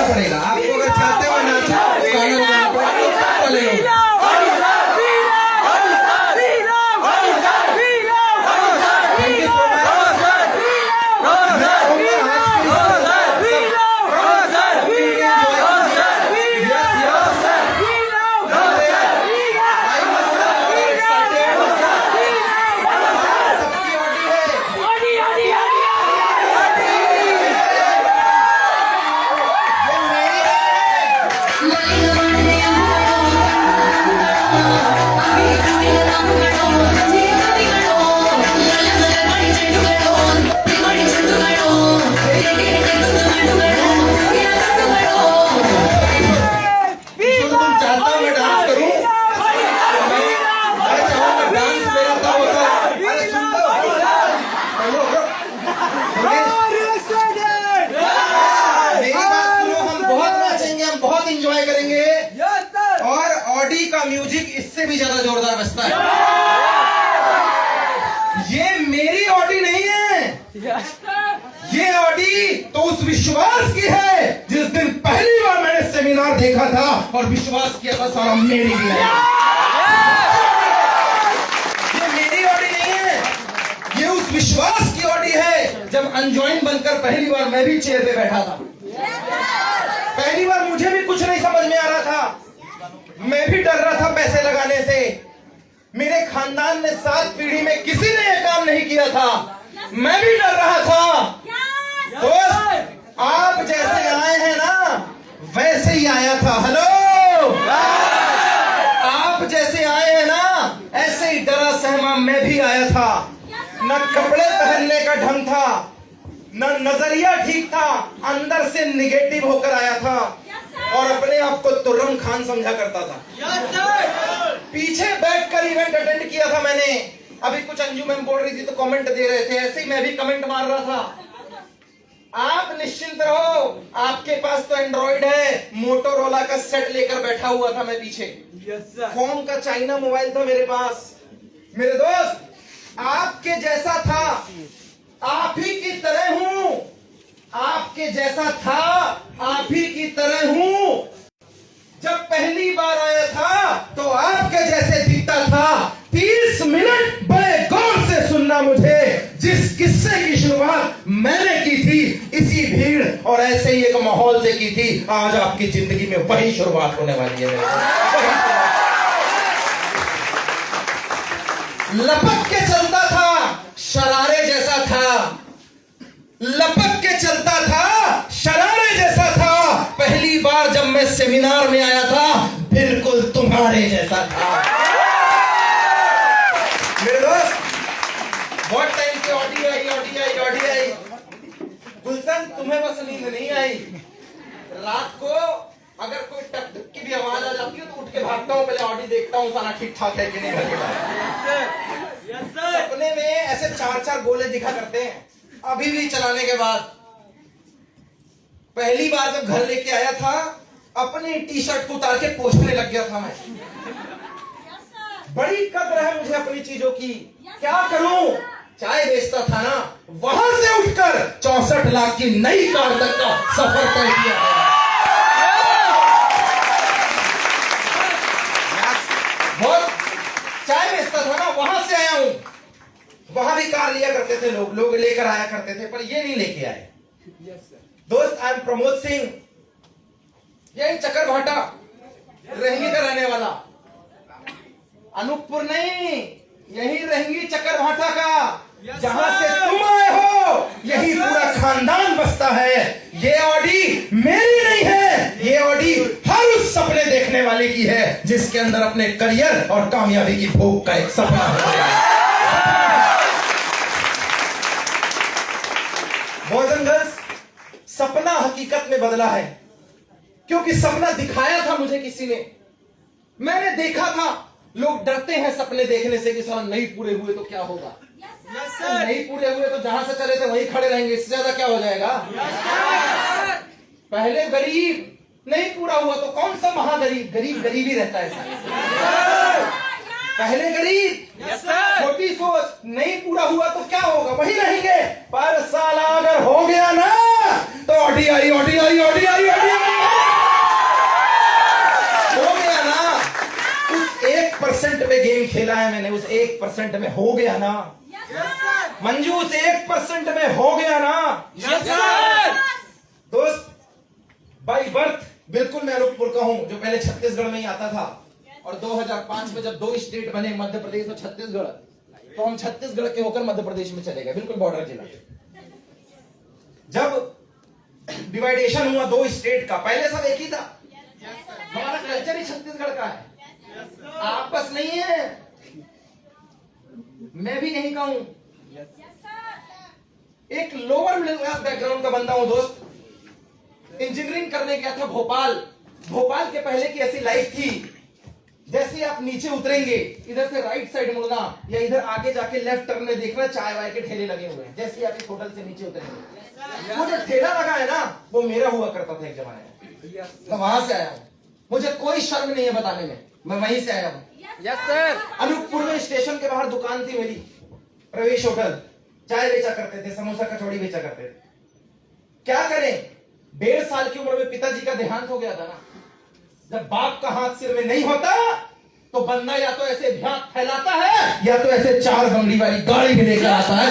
पड़ेगा आपको, अगर चाहते हो ना म्यूजिक इससे भी ज्यादा जोरदार बजता है। ये मेरी ऑडी नहीं है, ये ऑडी तो उस विश्वास की है जिस दिन पहली बार मैंने सेमिनार देखा था और विश्वास किया था सारा मेरी भी है। ये मेरी ऑडी नहीं है, ये उस विश्वास की ऑडी है जब अनजॉइन बनकर पहली बार मैं भी चेयर पे बैठा था। पहली बार मुझे भी कुछ नहीं समझ में आ रहा था, मैं भी डर रहा था पैसे लगाने से। मेरे खानदान में 7 पीढ़ी में किसी ने यह काम नहीं किया था, मैं भी डर रहा था। दोस्त आप जैसे आए हैं ना वैसे ही आया था। हेलो, आप जैसे आए हैं ना ऐसे ही डरा सहमा मैं भी आया था। न कपड़े पहनने का ढंग था, न नजरिया ठीक था, अंदर से निगेटिव होकर आया था और अपने आप को तुर्रम खान समझा करता था। पीछे बैठकर इवेंट अटेंड किया था मैंने। अभी कुछ अंजू मैम बोल रही थी तो कमेंट दे रहे थे, ऐसे ही मैं भी कमेंट मार रहा था। आप निश्चिंत रहो, आपके पास तो एंड्रॉइड है, मोटोरोला का सेट लेकर बैठा हुआ था मैं पीछे। फोन का चाइना मोबाइल था मेरे पास। मेरे दोस्त आपके जैसा था, आप ही की तरह हूं, आपके जैसा था, आप ही की तरह हूं। जब पहली बार आया था तो आपके जैसे दिखता था। 30 मिनट बड़े गौर से सुनना मुझे, जिस किस्से की शुरुआत मैंने की थी इसी भीड़ और ऐसे ही एक माहौल से की थी। आज आपकी जिंदगी में वही शुरुआत होने वाली है। लपक के चलता था, शरारे जैसा था, लपक के चलता था, शरारे जैसा था। पहली बार जब मैं सेमिनार में आया था बिल्कुल तुम्हारे जैसा था। मेरे दोस्त बहुत टाइम से ऑडी आई। गुलशन तुम्हें बस नींद नहीं आई? रात को अगर कोई टक टक की भी आवाज आ जाती है तो उठ के भागता हूँ, पहले ऑडी देखता हूँ सारा ठीक ठाक है कि नहीं लगेगा। सपने में ऐसे 4-4 गोले दिखा करते हैं अभी भी चलाने के बाद। पहली बार जब घर लेके आया था अपनी टी शर्ट को उतार के पोंछने लग गया था मैं। बड़ी कदर है मुझे अपनी चीजों की, क्या करूं। चाय बेचता था ना, वहां से उठकर 64 लाख की नई कार तक का सफर तय किया है। बहुत चाय बेचता था ना, वहां से आया हूं। वहां भी कार लिया करते थे लोग लेकर आया करते थे, पर ये नहीं लेके आए। दोस्त आई एम प्रमोद सिंह, यही चकरभाटा रेंगी का रहने वाला। अनूपपुर नहीं, यही रेंगी चकरभाटा का, जहां से तुम आए हो यही पूरा खानदान बसता है। ये ऑडी मेरी नहीं है, ये ऑडी हर उस सपने देखने वाले की है जिसके अंदर अपने करियर और कामयाबी की भूख का एक सपना है। बॉयज एंड गर्ल्स, सपना हकीकत में बदला है, क्योंकि सपना दिखाया था मुझे किसी ने, मैंने देखा था। लोग डरते हैं सपने देखने से कि साला नहीं पूरे हुए तो क्या होगा। नहीं पूरे हुए तो जहां से चले थे वहीं खड़े रहेंगे, इससे ज्यादा क्या हो जाएगा। पहले गरीब, नहीं पूरा हुआ तो कौन सा महागरीब, गरीब गरीब ही रहता है। पहले गरीब, छोटी सोच, नहीं पूरा हुआ तो क्या होगा, वही रहेंगे। पर साला अगर हो गया ना तो ओडीआई ओडीआई ओडीआई ओडीआई हो गया ना। उस 1% पे गेम खेला है मैंने, उस 1% में हो गया ना मंजू, उस 1% में हो गया ना दोस्त। बाई बर्थ बिल्कुल मैं अनूपपुर का हूं, जो पहले छत्तीसगढ़ में ही आता था। और 2005 में जब 2 स्टेट बने, मध्य प्रदेश और छत्तीसगढ़, तो हम छत्तीसगढ़ के होकर मध्य प्रदेश में चले गए, बिल्कुल बॉर्डर जिला। जब डिवाइडेशन हुआ 2 स्टेट का, पहले सब एक ही था। हमारा कल्चर ही छत्तीसगढ़ का है, आपस नहीं है। मैं भी यहीं का हूं, एक लोअर मिडिल क्लास बैकग्राउंड का बंदा हूं दोस्त। इंजीनियरिंग करने गया था भोपाल। भोपाल के पहले की ऐसी लाइफ थी, जैसे आप नीचे उतरेंगे, इधर से राइट साइड मुड़ना या इधर आगे जाके लेफ्ट टर्न में देखना, चाय वाय के ठेले लगे हुए हैं। जैसे आप इस होटल से नीचे उतरेंगे, वो जो ठेला लगा है ना, वो मेरा हुआ करता था एक जमाने में। तो वहां से आया हूं, मुझे कोई शर्म नहीं है बताने में, मैं वहीं से आया हूं। अनूपपुर में स्टेशन के बाहर दुकान थी मेरी, प्रवेश होटल। चाय बेचा करते थे, समोसा कचौड़ी बेचा करते थे। क्या करें, 1.5 साल की उम्र में पिताजी का देहांत हो गया था ना। जब बाप का हाथ सिर में नहीं होता तो बंदा या तो ऐसे भ्यात फैलाता है या तो ऐसे 4 बंगड़ी वाली गाड़ी भी लेकर आता है।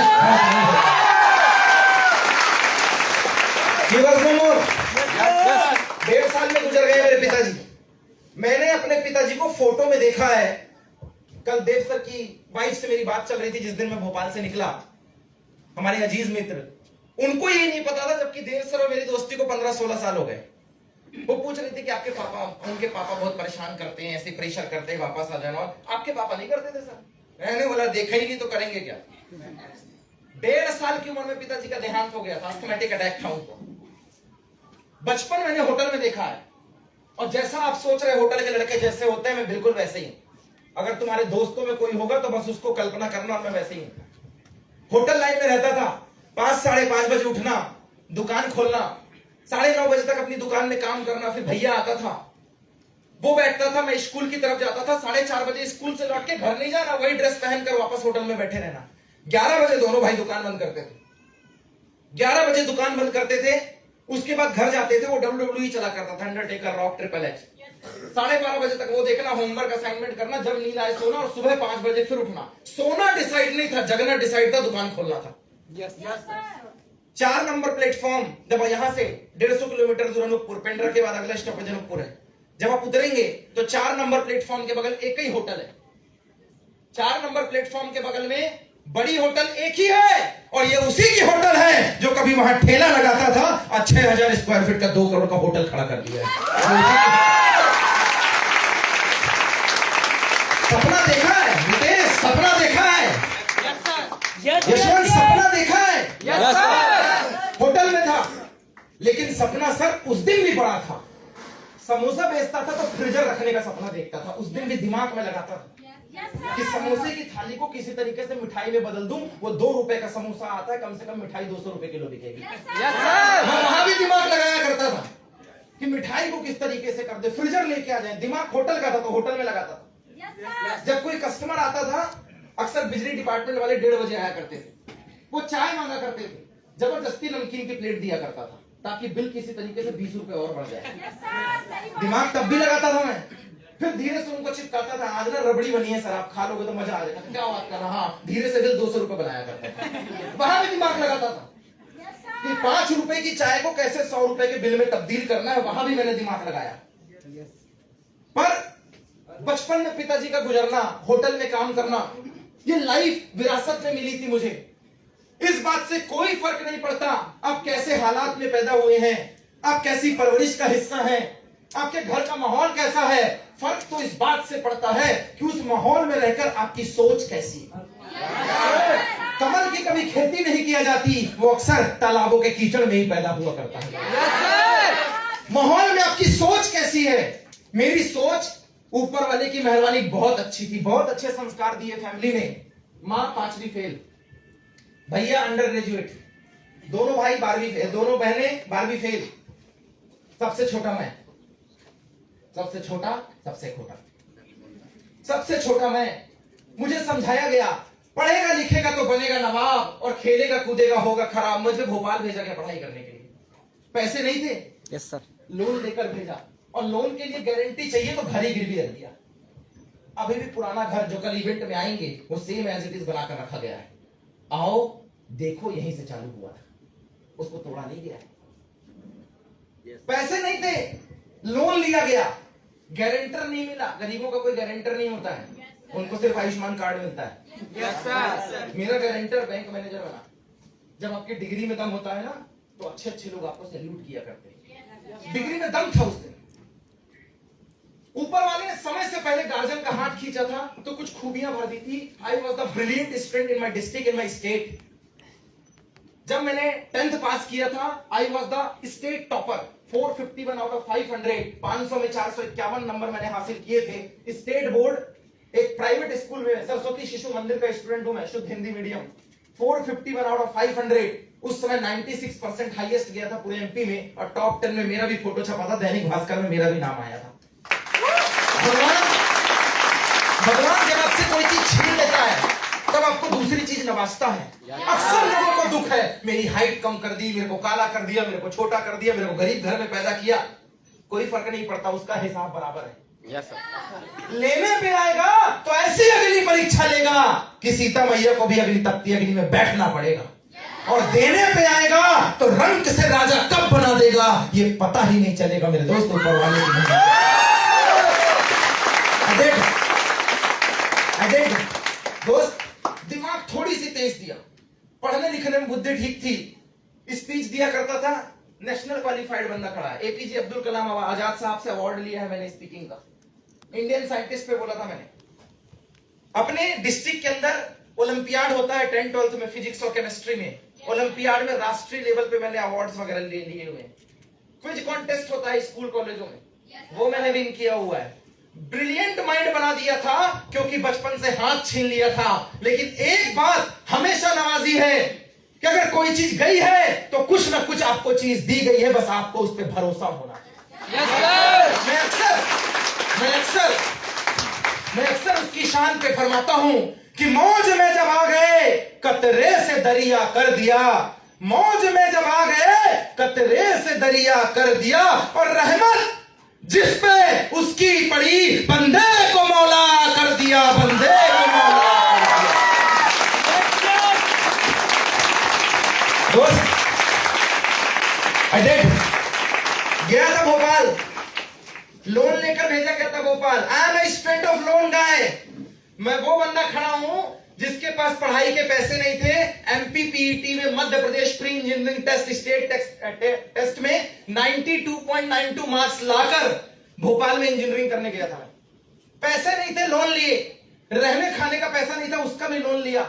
1.5 साल में गुजर गए मेरे पिताजी। मैंने अपने पिताजी को फोटो में देखा है। कल देव सर की वाइफ से मेरी बात चल रही थी, जिस दिन मैं भोपाल से निकला, हमारे अजीज मित्र, उनको ये नहीं पता था, जबकि देव सर और मेरी दोस्ती को 15-16 साल हो गए। वो पूछ रहे थे कि आपके पापा, उनके पापा बहुत परेशान करते हैं, ऐसे प्रेशर करते हैं वापस आ जाना। आपके पापा नहीं करते थे सर? मैंने बोला देखा ही नहीं तो करेंगे क्या। 1.5 साल की उम्र में पिताजी का देहांत हो गया था, अस्थमैटिक अटैक था उनको। बचपन मैंने होटल में देखा है, और जैसा आप सोच रहे होटल के लड़के जैसे होते हैं, मैं बिल्कुल वैसे ही हूं। अगर तुम्हारे दोस्तों में कोई होगा तो बस उसको कल्पना करना, और मैं वैसे ही हूं। होटल लाइन में रहता था, 5-5:30 बजे उठना, दुकान खोलना, 9:30 बजे तक अपनी दुकान में काम करना। फिर भैया आता था, वो बैठता था, मैं स्कूल की तरफ जाता था। 4:30 बजे स्कूल से लौट के घर नहीं जाना, वही ड्रेस पहनकर वापस होटल में बैठे रहना। 11 बजे दोनों भाई दुकान बंद करते थे। 11 बजे दुकान बंद करते थे, उसके बाद घर जाते थे। वो WWE चला करता था, अंडरटेकर, रॉक, ट्रिपल एच। 12:30 बजे तक वो देखना, होमवर्क असाइनमेंट करना, जब नींद आए सोना, और सुबह 5 बजे फिर उठना। सोना डिसाइड नहीं था, जगना डिसाइड था, दुकान खोलना था। 4 नंबर प्लेटफॉर्म, जब यहां से 150 किलोमीटर दूर अनूपपुर, पेंड्रा के बाद अगला स्टॉपेज अनूपपुर है। जब आप उतरेंगे तो 4 नंबर प्लेटफॉर्म के बगल एक ही होटल है। 4 नंबर प्लेटफॉर्म के बगल में बड़ी होटल एक ही है, और ये उसी की होटल है जो कभी वहां ठेला लगाता था और 6000 स्क्वायर फीट का 2 करोड़ का होटल खड़ा कर दिया है। सपना देखा है नितेश, सपना देखा है यशवंत, सपना देखा है। होटल में था, लेकिन सपना सर उस दिन भी बड़ा था। समोसा बेचता था तो फ्रीजर रखने का सपना देखता था। उस दिन भी दिमाग में लगाता था कि समोसे की थाली को किसी तरीके से मिठाई में बदल दूं। वो 2 रुपए का समोसा आता है, कम से कम मिठाई 200 रुपए किलो बिकेगी। वहां भी दिमाग लगाया करता था कि मिठाई को किस तरीके से कर दे, फ्रीजर लेके आ जाए। दिमाग होटल का था तो होटल में लगाता था। जब कोई कस्टमर आता था, अक्सर बिजली डिपार्टमेंट वाले 1:30 बजे आया करते थे। वो चाय मांगा करते थे, जबरदस्ती नमकीन की प्लेट दिया करता था, ताकि बिल किसी तरीके से 20 रुपए और बढ़ जाए। दिमाग तब भी लगाता था मैं। फिर धीरे से उनको चिपकाता था, आज ना रबड़ी बनी है सर, आप खा लोगे तो मजा आ जाएगा। क्या बात कर रहा, हाँ, धीरे से बिल 200 रुपए बनाया करता था। वहां भी दिमाग लगाता था कि 5 रुपए की चाय को कैसे 100 रुपए के बिल में तब्दील करना है। वहां भी मैंने दिमाग लगाया। पर बचपन में पिताजी का गुजरना, होटल में काम करना, ये लाइफ विरासत में मिली थी मुझे। इस बात से कोई फर्क नहीं पड़ता आप कैसे हालात में पैदा हुए हैं, आप कैसी परवरिश का हिस्सा हैं, आपके घर का माहौल कैसा है। फर्क तो इस बात से पड़ता है कि उस माहौल में रहकर आपकी सोच कैसी है। कमल की कभी खेती नहीं किया जाती, वो अक्सर तालाबों के कीचड़ में ही पैदा हुआ करता है। माहौल में आपकी सोच कैसी है। मेरी सोच ऊपर वाले की मेहरबानी बहुत अच्छी थी, बहुत अच्छे संस्कार दिए फैमिली ने। मां 5वीं फेल, भैया अंडर ग्रेजुएट, दोनों भाई 12वीं फेल, दोनों बहनें 12वीं फेल, सबसे छोटा मैं, सबसे छोटा सबसे खोटा, सबसे छोटा मैं। मुझे समझाया गया पढ़ेगा लिखेगा तो बनेगा नवाब और खेलेगा कूदेगा होगा खराब। मुझे भोपाल भेजा गया पढ़ाई करने के लिए, पैसे नहीं थे। Yes sir. लोन लेकर भेजा और लोन के लिए गारंटी चाहिए तो घर ही गिरवी रख दिया। अभी भी पुराना घर जो कल इवेंट में आएंगे वो सेम एज इट इज बनाकर रखा गया है। आओ देखो यहीं से चालू हुआ था, उसको तोड़ा नहीं गया है। पैसे नहीं थे, लोन लिया गया, गारंटर नहीं मिला। गरीबों का कोई गारंटर नहीं होता है, उनको सिर्फ आयुष्मान कार्ड मिलता है। मेरा गारंटर बैंक मैनेजर बना। जब आपकी डिग्री में दम होता है ना तो अच्छे अच्छे लोग आपको सैल्यूट किया करते हैं। डिग्री में दम था उस दिन। ऊपर वाले ने समय से पहले गार्जियन का हाथ खींचा था तो कुछ खूबियां भर दी थी। I was the brilliant student in my district, in my state. जब मैंने 10th पास किया था I was the state topper. 451 out of 500, 500 में 451 नंबर मैंने हासिल किए थे। स्टेट बोर्ड एक प्राइवेट स्कूल में सरस्वती शिशु मंदिर का स्टूडेंट हूं मैं, शुद्ध हिंदी मीडियम। 451 आउट ऑफ 500, उस समय 96% हाईएस्ट गया था पूरे एमपी में और टॉप 10 में मेरा भी फोटो छपा था, दैनिक भास्कर में मेरा भी नाम आया था। भगवान जब आपसे कोई चीज छीन लेता है तब आपको दूसरी चीज नवाजता है। अक्सर लोगों को दुख है, मेरी हाइट कम कर दी, मेरे को काला कर दिया, मेरे को छोटा कर दिया, मेरे को गरीब घर में पैदा किया। कोई फर्क नहीं पड़ता, उसका हिसाब बराबर है। लेने पे आएगा तो ऐसी अगली परीक्षा लेगा कि सीता मैया को भी अगली तख्ती अगली में बैठना पड़ेगा, और देने पे आएगा तो रंग से राजा कब बना देगा ये पता ही नहीं चलेगा। मेरे दोस्तों ऊपर वाले दोस्त दिमाग थोड़ी सी तेज दिया, पढ़ने लिखने में बुद्धि ठीक थी। स्पीच दिया करता था, नेशनल क्वालिफाइड बंदा खड़ा है। एपीजे अब्दुल कलाम आजाद साहब से अवार्ड लिया है मैंने स्पीकिंग का। इंडियन साइंटिस्ट पे बोला था मैंने। अपने डिस्ट्रिक्ट के अंदर ओलंपियाड होता है 10th 12th में फिजिक्स और केमिस्ट्री में। ओलंपियाड में राष्ट्रीय लेवल पे मैंने अवार्ड्स वगैरह ले लिए हुए। क्विज कॉन्टेस्ट होता है स्कूल कॉलेजों में, वो मैंने विन किया हुआ है। ब्रिलियंट माइंड बना दिया था क्योंकि बचपन से हाथ छीन लिया था। लेकिन एक बात हमेशा नवाजी है कि अगर कोई चीज गई है तो कुछ ना कुछ आपको चीज दी गई है, बस आपको उस पर भरोसा होना है। मैं अक्सर उसकी शान पे फरमाता हूं कि मौज में जब आ गए कतरे से दरिया कर दिया, मौज में जब आ गए कतरे से दरिया कर दिया, और रहमत जिस पे उसकी पड़ी बंदे को मौला कर दिया, बंदे को मौला कर दिया। दोस्त गया था भोपाल, लोन लेकर भेजा गया था Bhopal. I am a student of lone guy. मैं वो बंदा खड़ा हूं जिसके पास पढ़ाई के पैसे नहीं थे। एमपी पीईटी में Madhya Pradesh pre engineering test state test में 92.92 मार्क्स लाकर भोपाल में इंजीनियरिंग करने गया था। पैसे नहीं थे, लोन लिए। रहने खाने का पैसा नहीं था, उसका भी लोन लिया।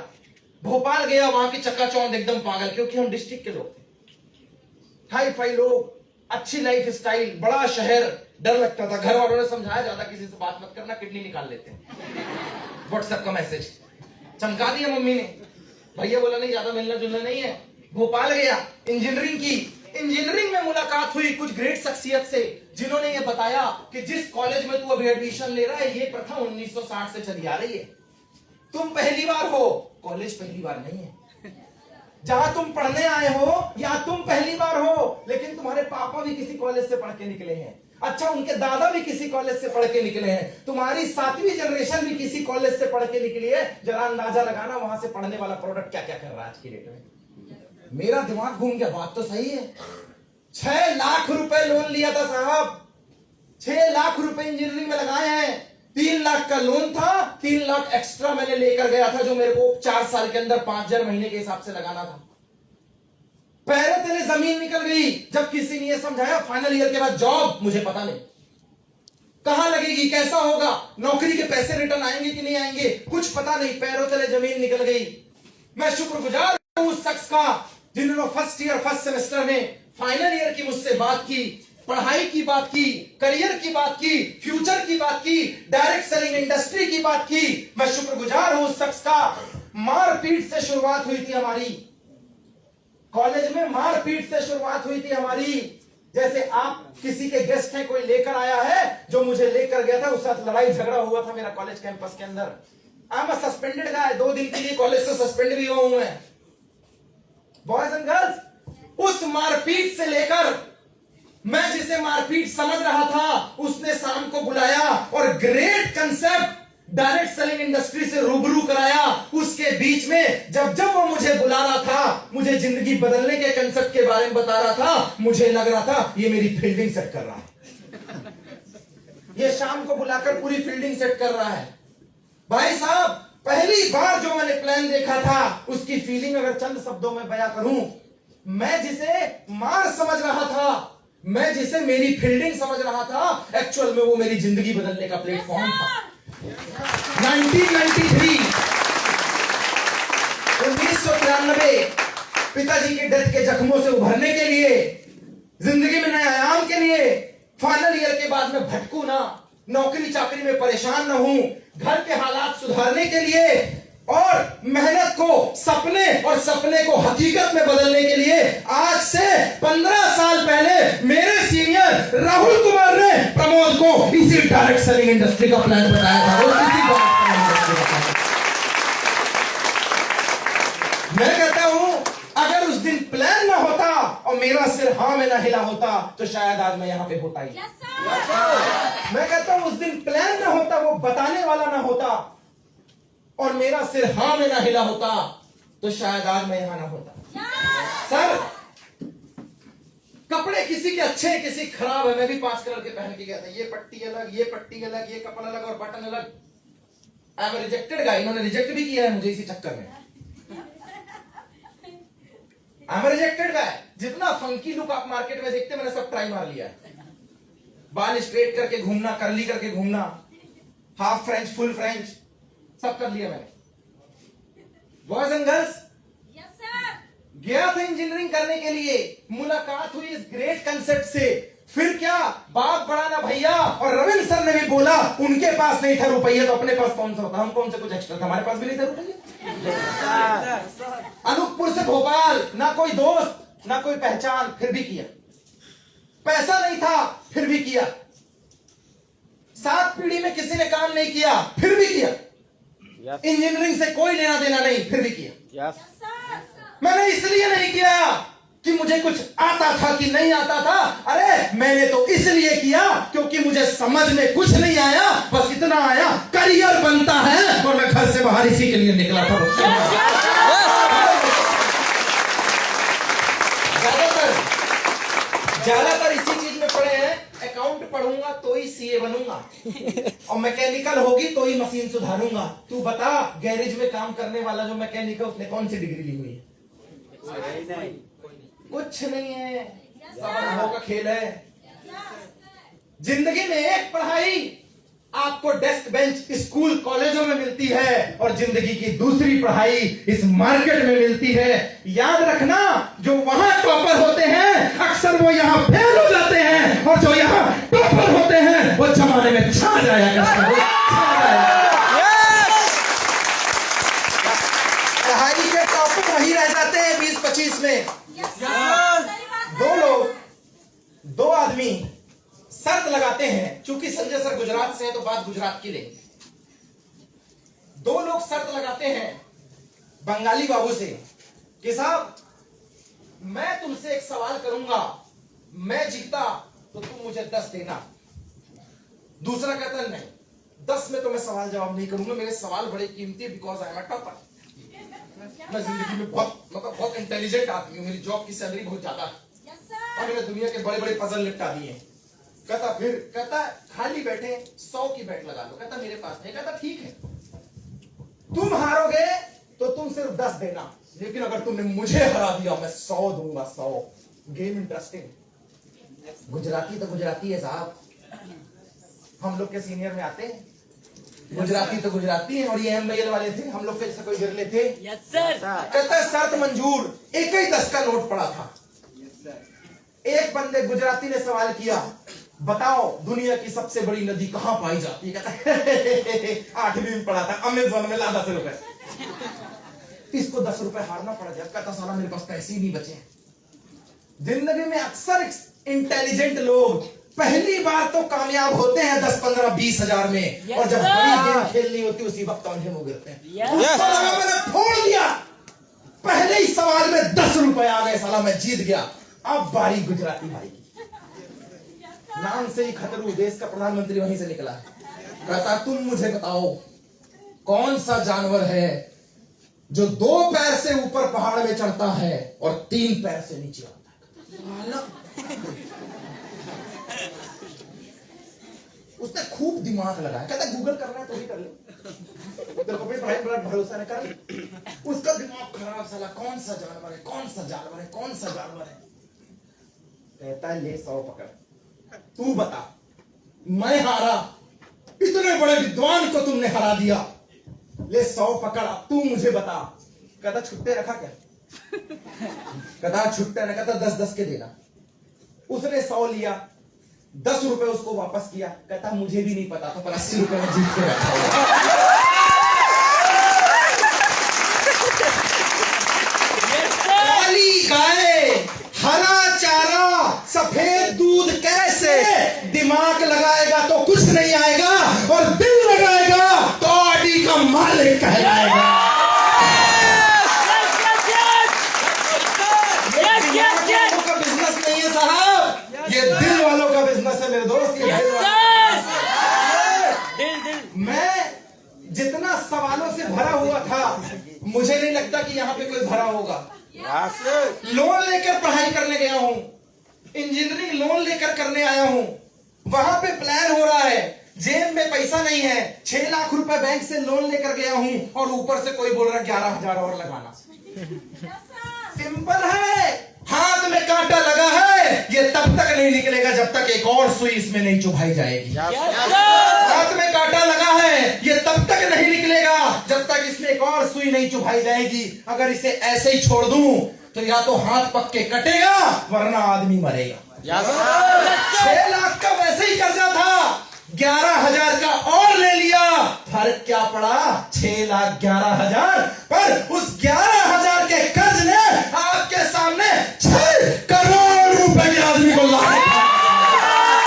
भोपाल गया, वहां की चक्काचौंध एकदम पागल, क्योंकि हम डिस्ट्रिक्ट के लोग थे, हाई फाई लोग, अच्छी लाइफ स्टाइल, बड़ा शहर। डर लगता था, घर वालों ने समझाया ज्यादा किसी से बात मत करना, किडनी निकाल लेते हैं। व्हाट्सएप का मैसेज चमका दिया मम्मी ने। भैया बोला नहीं, ज्यादा मिलना जुलना नहीं है। भोपाल गया, इंजीनियरिंग की। इंजीनियरिंग में मुलाकात हुई कुछ ग्रेट शख्सियत से, जिन्होंने ये बताया कि जिस कॉलेज में तू अभी एडमिशन ले रहा है ये प्रथा 1960 से चली आ रही है। तुम पहली बार हो, कॉलेज पहली बार नहीं है। जहां तुम पढ़ने आए हो या तुम पहली बार हो, लेकिन तुम्हारे पापा भी किसी कॉलेज से पढ़ के निकले हैं। अच्छा, उनके दादा भी किसी कॉलेज से पढ़ के निकले हैं। तुम्हारी 7वीं जनरेशन भी किसी कॉलेज से पढ़ के निकली है। जरा अंदाजा लगाना वहां से पढ़ने वाला प्रोडक्ट क्या क्या कर रहा है आज की डेट में। मेरा दिमाग घूम गया, बात तो सही है। 6 लाख रुपए लोन लिया था साहब, 6 लाख रुपए इंजीनियरिंग में लगाए हैं। 3 लाख का लोन था, 3 लाख एक्स्ट्रा मैंने लेकर गया था, जो मेरे को 4 साल के अंदर 5000 महीने के हिसाब से लगाना था। पैरों तले जमीन निकल गई जब किसी ने यह समझाया फाइनल ईयर के बाद जॉब, मुझे पता नहीं कहां लगेगी, कैसा होगा, नौकरी के पैसे रिटर्न आएंगे कि नहीं आएंगे, कुछ पता नहीं। पैरों तले जमीन निकल गई। मैं शुक्रगुजार हूं उस शख्स का जिन्होंने फर्स्ट ईयर फर्स्ट सेमेस्टर में फाइनल ईयर की मुझसे बात की, पढ़ाई की बात की, करियर की बात की, फ्यूचर की बात की, डायरेक्ट सेलिंग इंडस्ट्री की बात की। मैं शुक्रगुजार हूं उस शख्स का। मारपीट से शुरुआत हुई थी हमारी कॉलेज में, मारपीट से शुरुआत हुई थी हमारी। जैसे आप किसी के गेस्ट हैं, कोई लेकर आया है, जो मुझे लेकर गया था, उसके साथ लड़ाई झगड़ा हुआ था मेरा कॉलेज कैंपस के अंदर। आई एम सस्पेंडेड गाय, 2 दिन के लिए कॉलेज से सस्पेंड भी हुआ हूं मैं। बॉयज एंड गर्ल्स, उस मारपीट से लेकर मैं जिसे मारपीट समझ रहा था, उसने शाम को बुलाया और great concept direct selling industry से रूबरू कराया। उसके बीच में जब वो मुझे बुला रहा था, मुझे जिंदगी बदलने के कंसेप्ट के बारे में बता रहा था, मुझे लग रहा था ये मेरी फील्डिंग सेट कर रहा है। ये शाम को बुलाकर पूरी फील्डिंग सेट कर रहा है। भाई साहब, पहली बार जो मैंने प्लान देखा था, उसकी फीलिंग अगर चंद शब्दों में बयां करूं, मैं जिसे मार समझ रहा था, मैं जिसे मेरी फील्डिंग समझ रहा था, एक्चुअल में वो मेरी जिंदगी बदलने का प्लेटफॉर्म था। 1993 1993 पिताजी के डेथ के जख्मों से उभरने के लिए, जिंदगी में नए आयाम के लिए, फाइनल ईयर के बाद मैं भटकू ना, नौकरी चाकरी में परेशान ना हूं, घर के हालात सुधारने के लिए और मेहनत को सपने और सपने को हकीकत में बदलने के लिए आज से 15 साल पहले मेरे सीनियर राहुल कुमार ने प्रमोद को इसी डायरेक्ट सेलिंग इंडस्ट्री का प्लान बताया था। मैं कहता हूं, अगर उस दिन प्लान ना होता और मेरा सिर हां में ना हिला होता, तो शायद आज मैं यहां पे होता ही। मैं कहता हूं, उस दिन प्लान ना होता, वो बताने वाला ना होता और मेरा सिर हां में ना हिला होता, तो शायद आज मैं यहां ना होता। सर, कपड़े किसी के अच्छे किसी खराब है, मैं भी 5 कलर के पहन के गया था, ये पट्टी अलग, ये पट्टी अलग, ये कपड़ा अलग और बटन अलग। आई एम रिजेक्टेड गाय, इन्होंने रिजेक्ट भी किया है मुझे इसी चक्कर में। आई एम रिजेक्टेड गाय। जितना फंकी लुक आप मार्केट में देखते, मैंने सब ट्राई मार लिया है। बाल स्ट्रेट करके घूमना, कर्ली करके घूमना, हाफ फ्रेंच, फुल फ्रेंच, सब कर लिया मैंने। बॉयज एंड गर्ल्स, गया था इंजीनियरिंग करने के लिए, मुलाकात हुई इस ग्रेट कंसेप्ट से, फिर क्या बाप बड़ा ना भैया, और रविंद्र सर ने भी बोला उनके पास नहीं था रुपया, तो अपने पास कौन सा होता, हम कौन से कुछ एक्स्ट्रा था, हमारे पास भी नहीं था रुपया। अनूपपुर से भोपाल, ना कोई दोस्त ना कोई पहचान, फिर भी किया। पैसा नहीं था, फिर भी किया। 7 पीढ़ी में किसी ने काम नहीं किया, फिर भी किया। इंजीनियरिंग से कोई लेना देना नहीं, फिर भी किया। मैंने इसलिए नहीं किया कि मुझे कुछ आता था कि नहीं आता था, अरे मैंने तो इसलिए किया क्योंकि मुझे समझ में कुछ नहीं आया, बस इतना आया करियर बनता है, और मैं घर से बाहर इसी के लिए निकला था। ज्यादातर इसी चीज में पढ़े हैं, अकाउंट पढ़ूंगा तो ही सीए बनूंगा, और मैकेनिकल होगी तो ही मशीन सुधारूंगा। तू बता, गैरेज में काम करने वाला जो मैकेनिक है, उसने कौन सी डिग्री ली हुई है? कुछ नहीं है, सब अनुभव का खेल है। जिंदगी में एक पढ़ाई आपको डेस्क बेंच स्कूल कॉलेजों में मिलती है, और जिंदगी की दूसरी पढ़ाई इस मार्केट में मिलती है। याद रखना, जो वहां टॉपर होते हैं अक्सर वो यहां फेल हो जाते हैं, और जो यहां टॉपर होते हैं वो जमाने में छा जाया करते हैं। पढ़ाई के टॉपर वही रह जाते हैं 20-25 में। दो आदमी शर्त लगाते हैं, चूंकि संजय सर गुजरात से हैं तो बात गुजरात की लेंगे। 2 लोग शर्त लगाते हैं बंगाली बाबू से कि साहब, मैं तुमसे एक सवाल करूंगा, मैं जीता तो तुम मुझे 10 देना। दूसरा कहता है नहीं, 10 में तो मैं सवाल जवाब नहीं करूंगा, मेरे सवाल बड़े कीमती, because I am a topper. मैं जिंदगी में बहुत इंटेलिजेंट आदमी हूं, मेरी जॉब की सैलरी बहुत ज्यादा है, और मैंने दुनिया के बड़े बड़े पजल निपटा दिए। कहता खाली बैठे 100 की बैट लगा लो। कहता मेरे पास नहीं। कहता ठीक है, तुम हारोगे तो तुम सिर्फ 10 देना, लेकिन अगर तुमने मुझे हरा दिया मैं 100 दूंगा। 100। Game interesting. गुजराती तो गुजराती है साहब, हम लोग के सीनियर में आते हैं, गुजराती तो गुजराती है, और ये एमबीएल वाले थे, हम लोग के जैसे कोई गिरले थे। Yes sir. कहता है शर्त मंजूर। एक ही 10 का नोट पड़ा था। एक बंदे गुजराती ने सवाल किया, बताओ दुनिया की सबसे बड़ी नदी कहां पाई जाती है? कहता है 8वीं में पढ़ा था, अमेज़न में ला 10 रुपए। इसको 10 रुपए हारना पड़ा जाए। कहता साला मेरे पास पैसे ही नहीं बचे। जिंदगी में अक्सर इंटेलिजेंट लोग पहली बार तो कामयाब होते हैं 10, 15, 20 हजार में, और जब बड़ी गेम खेलनी होती उसी वक्त औंधे मुंह गिरते हैं। उसको लगा मैंने फोड़ दिया, पहले ही सवाल में 10 रुपए आ गए, साला मैं जीत गया। अब बारी गुजराती भाई की, नाम से ही खतरू, देश का प्रधानमंत्री वहीं से निकला है। कहता तुम मुझे बताओ कौन सा जानवर है जो 2 पैर से ऊपर पहाड़ में चढ़ता है और 3 पैर से नीचे आता है। उसने खूब दिमाग लगाया, कहता गूगल करना है तो भी कर ले, तेरे को अपनी पढ़ाई पर भरोसा नहीं, कर ले। उसका दिमाग खराब, साला कौन सा जानवर है, कौन सा जानवर है, कौन सा जानवर है। कहता है ले 100 पकड़, तू बता। मैं हारा, इतने बड़े विद्वान को तुमने हरा दिया, ले 100 पकड़, तू मुझे बता। कहता छुट्टे रखा क्या? कहता छुट्टे ने, कहता 10-10 के देना। उसने 100 लिया, 10 रुपए उसको वापस किया। कहता मुझे भी नहीं पता था, पर 80 रुपए में जीत के रखा हुआ। काली गाय, हरा चारा, सफेद दूध, कैसे दिमाग लगाएगा तो कुछ नहीं आएगा, और दिल लगाएगा तो ऑडी का मालिक कहलाएगा। ये का बिजनेस नहीं है साहब, ये दिल वालों का बिजनेस है मेरे दोस्त। ये मैं जितना सवालों से भरा हुआ था, मुझे नहीं लगता कि यहाँ पे कोई भरा होगा। लोन लेकर पढ़ाई करने गया हूँ, इंजीनियरिंग लोन लेकर करने आया हूँ, वहां पे प्लान हो रहा है, जेब में पैसा नहीं है, 6 लाख रुपए बैंक से लोन लेकर गया हूँ, और ऊपर से कोई बोल रहा 11,000 और लगाना। सिंपल है, हाथ में कांटा लगा है, ये तब तक नहीं निकलेगा जब तक एक और सुई इसमें नहीं चुभाई जाएगी। हाथ में कांटा लगा है, ये तब तक नहीं निकलेगा जब तक इसमें एक और सुई नहीं चुभाई जाएगी। अगर इसे ऐसे ही छोड़ दूं तो या तो हाथ पक के कटेगा, वरना आदमी मरेगा। 6 लाख का वैसे ही कर्जा था, 11,000 का और ले लिया, फर्क क्या पड़ा? 6,11,000, पर उस 11,000 के कर्ज ने आपके सामने 6 करोड़ रुपए के आदमी को ला दिया।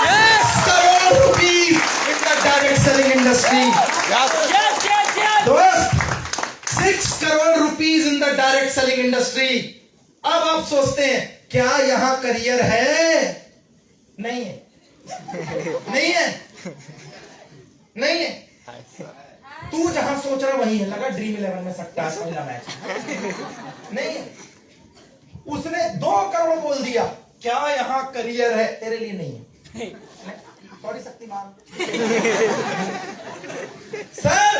6 crore rupees in the direct selling industry. दोस्त, 6 crore rupees in the direct selling industry. अब आप सोचते हैं क्या यहां करियर है? नहीं है, नहीं है, नहीं है। तू जहां सोच रहा वही है, लगा ड्रीम 11 में सट्टा पहला मैच। नहीं है, उसने 2 करोड़ बोल दिया, क्या यहां करियर है? तेरे लिए नहीं है। सॉरी शक्तिमान। सर,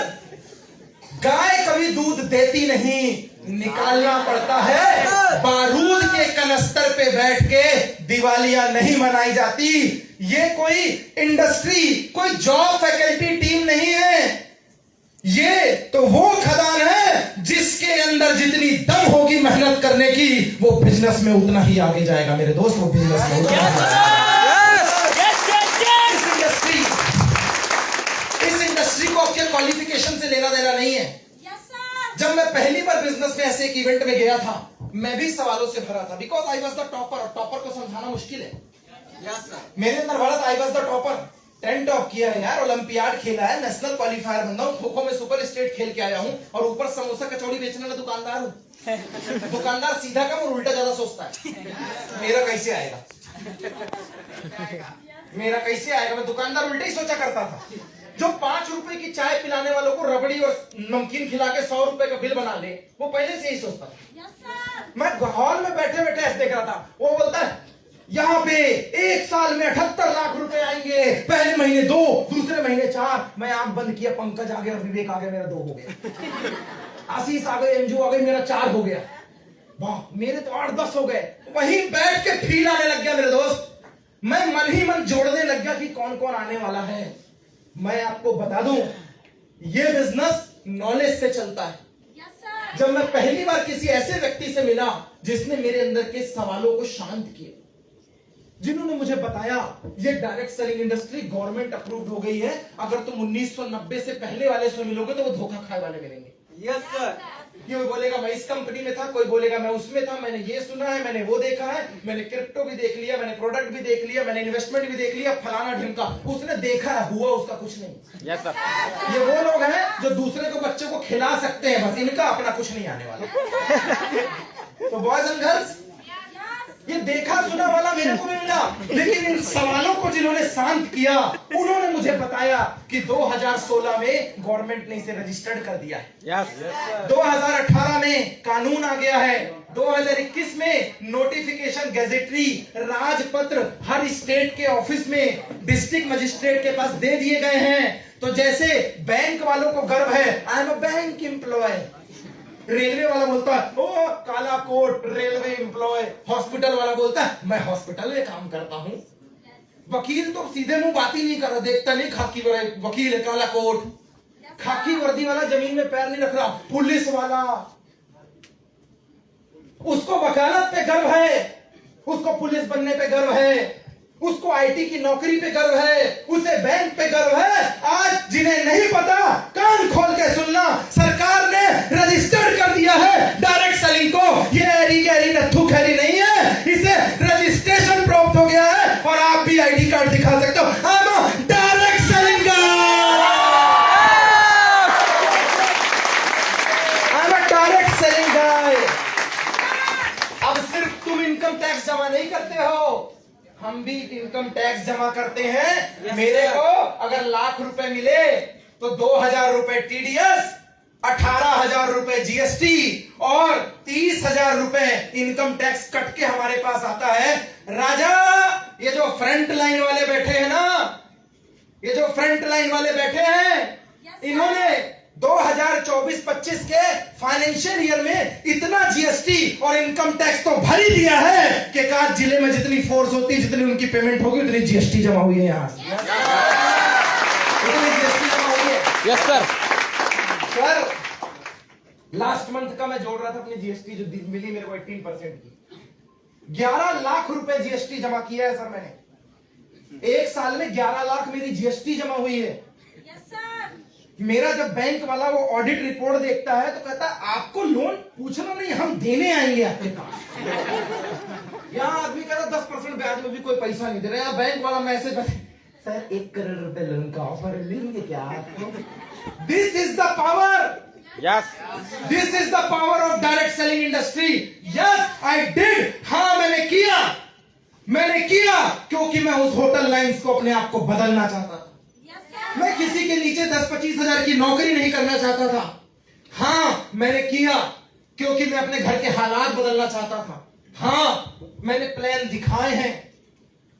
गाय कभी दूध देती नहीं, निकालना पड़ता है। बारूद के कनस्तर पे बैठ के दिवालियां नहीं मनाई जाती। ये कोई इंडस्ट्री, कोई जॉब फैकल्टी टीम नहीं है, ये तो वो खदान है जिसके अंदर जितनी दम होगी मेहनत करने की, वो बिजनेस में उतना ही आगे जाएगा मेरे दोस्त, वो बिजनेस में उतना ही जाएगा। इस इंडस्ट्री को आपके क्वालिफिकेशन से लेना देना नहीं है। जब मैं पहली बार बिजनेस में ऐसे एक इवेंट में गया था, मैं भी सवालों से भरा था, because I was the topper, और टॉपर को समझाना मुश्किल है। मेरे अंदर भरा था, I was the topper, 10 top किया है यार, ओलंपियाड खेला है, नेशनल क्वालिफायर बंदा हूँ, खो खो में सुपर स्टेट खेल के आया हूँ, और ऊपर समोसा कचौड़ी बेचने वाला दुकानदार हूँ। दुकानदार सीधा कम और उल्टा ज्यादा सोचता है। मेरा कैसे आएगा? मेरा कैसे आएगा? मैं दुकानदार उल्टा ही सोचा करता था। जो 5 रुपए की चाय पिलाने वालों को रबड़ी और नमकीन खिला के 100 रुपए का बिल बना ले, वो पहले से ही सोचता था। मैं हॉल में बैठे बैठे ऐसे देख रहा था, वो बोलता है यहाँ पे 1 साल में 78 लाख रुपए आएंगे, पहले महीने 2, दूसरे महीने 4। मैं आंख बंद किया, पंकज आ गया, विवेक आ गया, मेरा 2 हो गया। आशीष आ गए, एमजू आ गए, मेरा 4 हो गया। वाह, मेरे तो 8-10 हो गए। वहीं बैठ के फील आने लग गया मेरे दोस्त। मैं मन ही मन जोड़ने लग गया कि कौन कौन आने वाला है। मैं आपको बता दूं, ये बिजनेस नॉलेज से चलता है। जब मैं पहली बार किसी ऐसे व्यक्ति से मिला जिसने मेरे अंदर के सवालों को शांत किया, जिन्होंने मुझे बताया ये direct selling industry government approved हो गई है, अगर तुम 1990 से पहले वाले से मिलोगे तो वो धोखा खाए वाले मिलेंगे। Yes sir. कोई बोलेगा मैं इस कंपनी में था, कोई बोलेगा मैं उसमें था, मैंने ये सुना है, मैंने वो देखा है, मैंने क्रिप्टो भी देख लिया, मैंने प्रोडक्ट भी देख लिया, मैंने इन्वेस्टमेंट भी देख लिया, फलाना ढिमका। उसने देखा है, हुआ उसका कुछ नहीं। Yes sir. ये वो लोग हैं जो दूसरे को बच्चे को खिला सकते हैं, बस इनका अपना कुछ नहीं आने वाला। तो बॉयज एंड गर्ल्स, ये देखा सुना वाला मेरे को भी मिला, लेकिन इन सवालों को जिन्होंने शांत किया, उन्होंने मुझे बताया कि 2016 में गवर्नमेंट ने इसे रजिस्टर्ड कर दिया है। यस 2018 में कानून आ गया है, 2021 में नोटिफिकेशन गैजेटरी राजपत्र हर स्टेट के ऑफिस में डिस्ट्रिक्ट मजिस्ट्रेट के पास दे दिए गए हैं। तो जैसे बैंक वालों को गर्व है, I am a bank employee, railway वाला बोलता है ओ काला कोट रेलवे एम्प्लॉय, हॉस्पिटल वाला बोलता है मैं हॉस्पिटल में काम करता हूं, वकील तो सीधे मुंह बात ही नहीं कर रहा, देखता नहीं खाकी वकील है काला कोट, खाकी वर्दी वाला जमीन में पैर नहीं रख रहा, पुलिस वाला उसको वकालत पे गर्व है, उसको पुलिस बनने पे गर्व है, उसको आईटी की नौकरी पे गर्व है, उसे बैंक पे गर्व है। आज जिन्हें नहीं पता कान खोल के सुनना, सरकार ने रजिस्टर्ड कर दिया है डायरेक्ट सेलिंग को। ये एरी गैरी नथु खैरी नहीं है, इसे रजिस्ट्रेशन प्राप्त हो गया है और आप भी आईडी कार्ड दिखा सकते हो। I am direct selling guy, I am direct selling guy. अब सिर्फ तुम इनकम टैक्स जमा नहीं करते हो, हम भी इनकम टैक्स जमा करते हैं। मेरे को अगर लाख रुपए मिले तो 2000 रुपए टीडीएस, 18,000 रुपए जीएसटी और 30,000 रुपए इनकम टैक्स कट के हमारे पास आता है। राजा, ये जो फ्रंट लाइन वाले बैठे हैं ना, ये जो फ्रंट लाइन वाले बैठे हैं, इन्होंने 2024-25 के फाइनेंशियल ईयर में इतना जीएसटी और इनकम टैक्स तो भर ही दिया है कि एक आध जिले में जितनी फोर्स होती है, जितनी उनकी पेमेंट होगी, उतनी जीएसटी जमा हुई है यहां से, उतनी जीएसटी जमा हुई है। Yes sir. Sir last month का मैं जोड़ रहा था अपनी जीएसटी जो मिली मेरे को 18% की, 11 लाख रुपए जीएसटी जमा किया है सर मैंने। एक साल में 11 लाख मेरी जीएसटी जमा हुई है। मेरा जब बैंक वाला वो ऑडिट रिपोर्ट देखता है तो कहता है आपको लोन पूछना नहीं, हम देने आएंगे आपके पास। यहाँ आदमी कहता 10% ब्याज में भी कोई पैसा नहीं दे रहा, बैंक वाला मैसेज, सर 1 करोड़ रुपए लोन का ऑफर लेंगे क्या आपको? This is the power, yes this is the power of direct selling industry. Yes I did, हाँ मैंने किया क्योंकि मैं उस होटल लाइंस को अपने आप को बदलना चाहता था। मैं किसी के नीचे 10-25 हजार की नौकरी नहीं करना चाहता था। हाँ मैंने किया क्योंकि मैं अपने घर के हालात बदलना चाहता था। हाँ मैंने प्लान दिखाए हैं,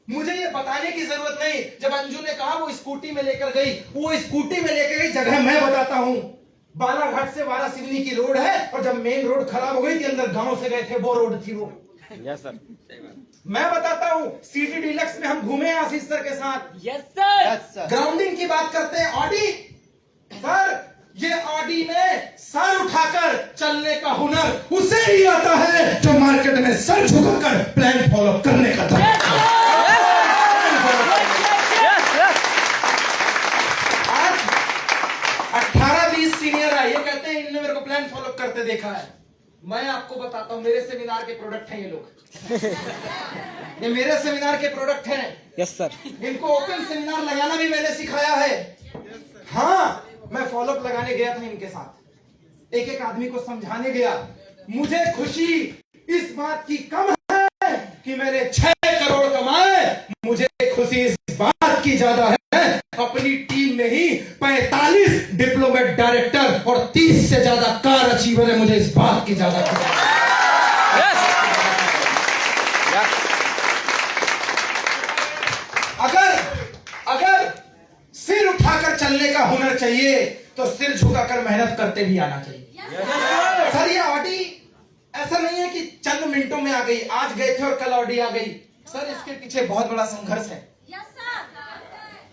मुझे ये बताने की जरूरत नहीं। जब अंजू ने कहा वो स्कूटी में लेकर गई, वो स्कूटी में लेकर गई जगह मैं बताता हूं। बालाघाट से वारासिवनी की रोड है और जब मेन रोड खराब हो गई थी, अंदर गांव से गए थे, वो रोड थी वो। Yes sir. मैं बताता हूं, सिटी डीलक्स में हम घूमे आशीष सर के साथ। Yes sir. ग्राउंडिंग की बात करते हैं, ऑडी सर, ये ऑडी में सर उठाकर चलने का हुनर उसे ही आता है जो मार्केट में सर झुकाकर प्लान फॉलो करने का था। आज 18-20 सीनियर है, ये कहते हैं इनने मेरे को प्लान फॉलो करते देखा है। मैं आपको बताता हूं, मेरे सेमिनार के प्रोडक्ट हैं ये लोग। ये मेरे सेमिनार के प्रोडक्ट हैं। Yes sir. इनको ओपन सेमिनार लगाना भी मैंने सिखाया है। हाँ मैं फॉलोअप लगाने गया था इनके साथ, एक एक आदमी को समझाने गया। मुझे खुशी इस बात की कम है कि मैंने 6 करोड़ कमाए, मुझे खुशी इस बात की ज्यादा है अपनी टीम में ही 45 डिप्लोमेट डायरेक्टर और 30 से ज्यादा कार अचीवर है, मुझे इस बात की ज्यादा खुशी है। अगर सिर उठाकर चलने का हुनर चाहिए तो सिर झुकाकर मेहनत करते भी आना चाहिए। सर ये ऑडी ऐसा नहीं है कि चंद मिनटों में आ गई, आज गए थे और कल ऑडी आ गई। सर इसके पीछे बहुत बड़ा संघर्ष है,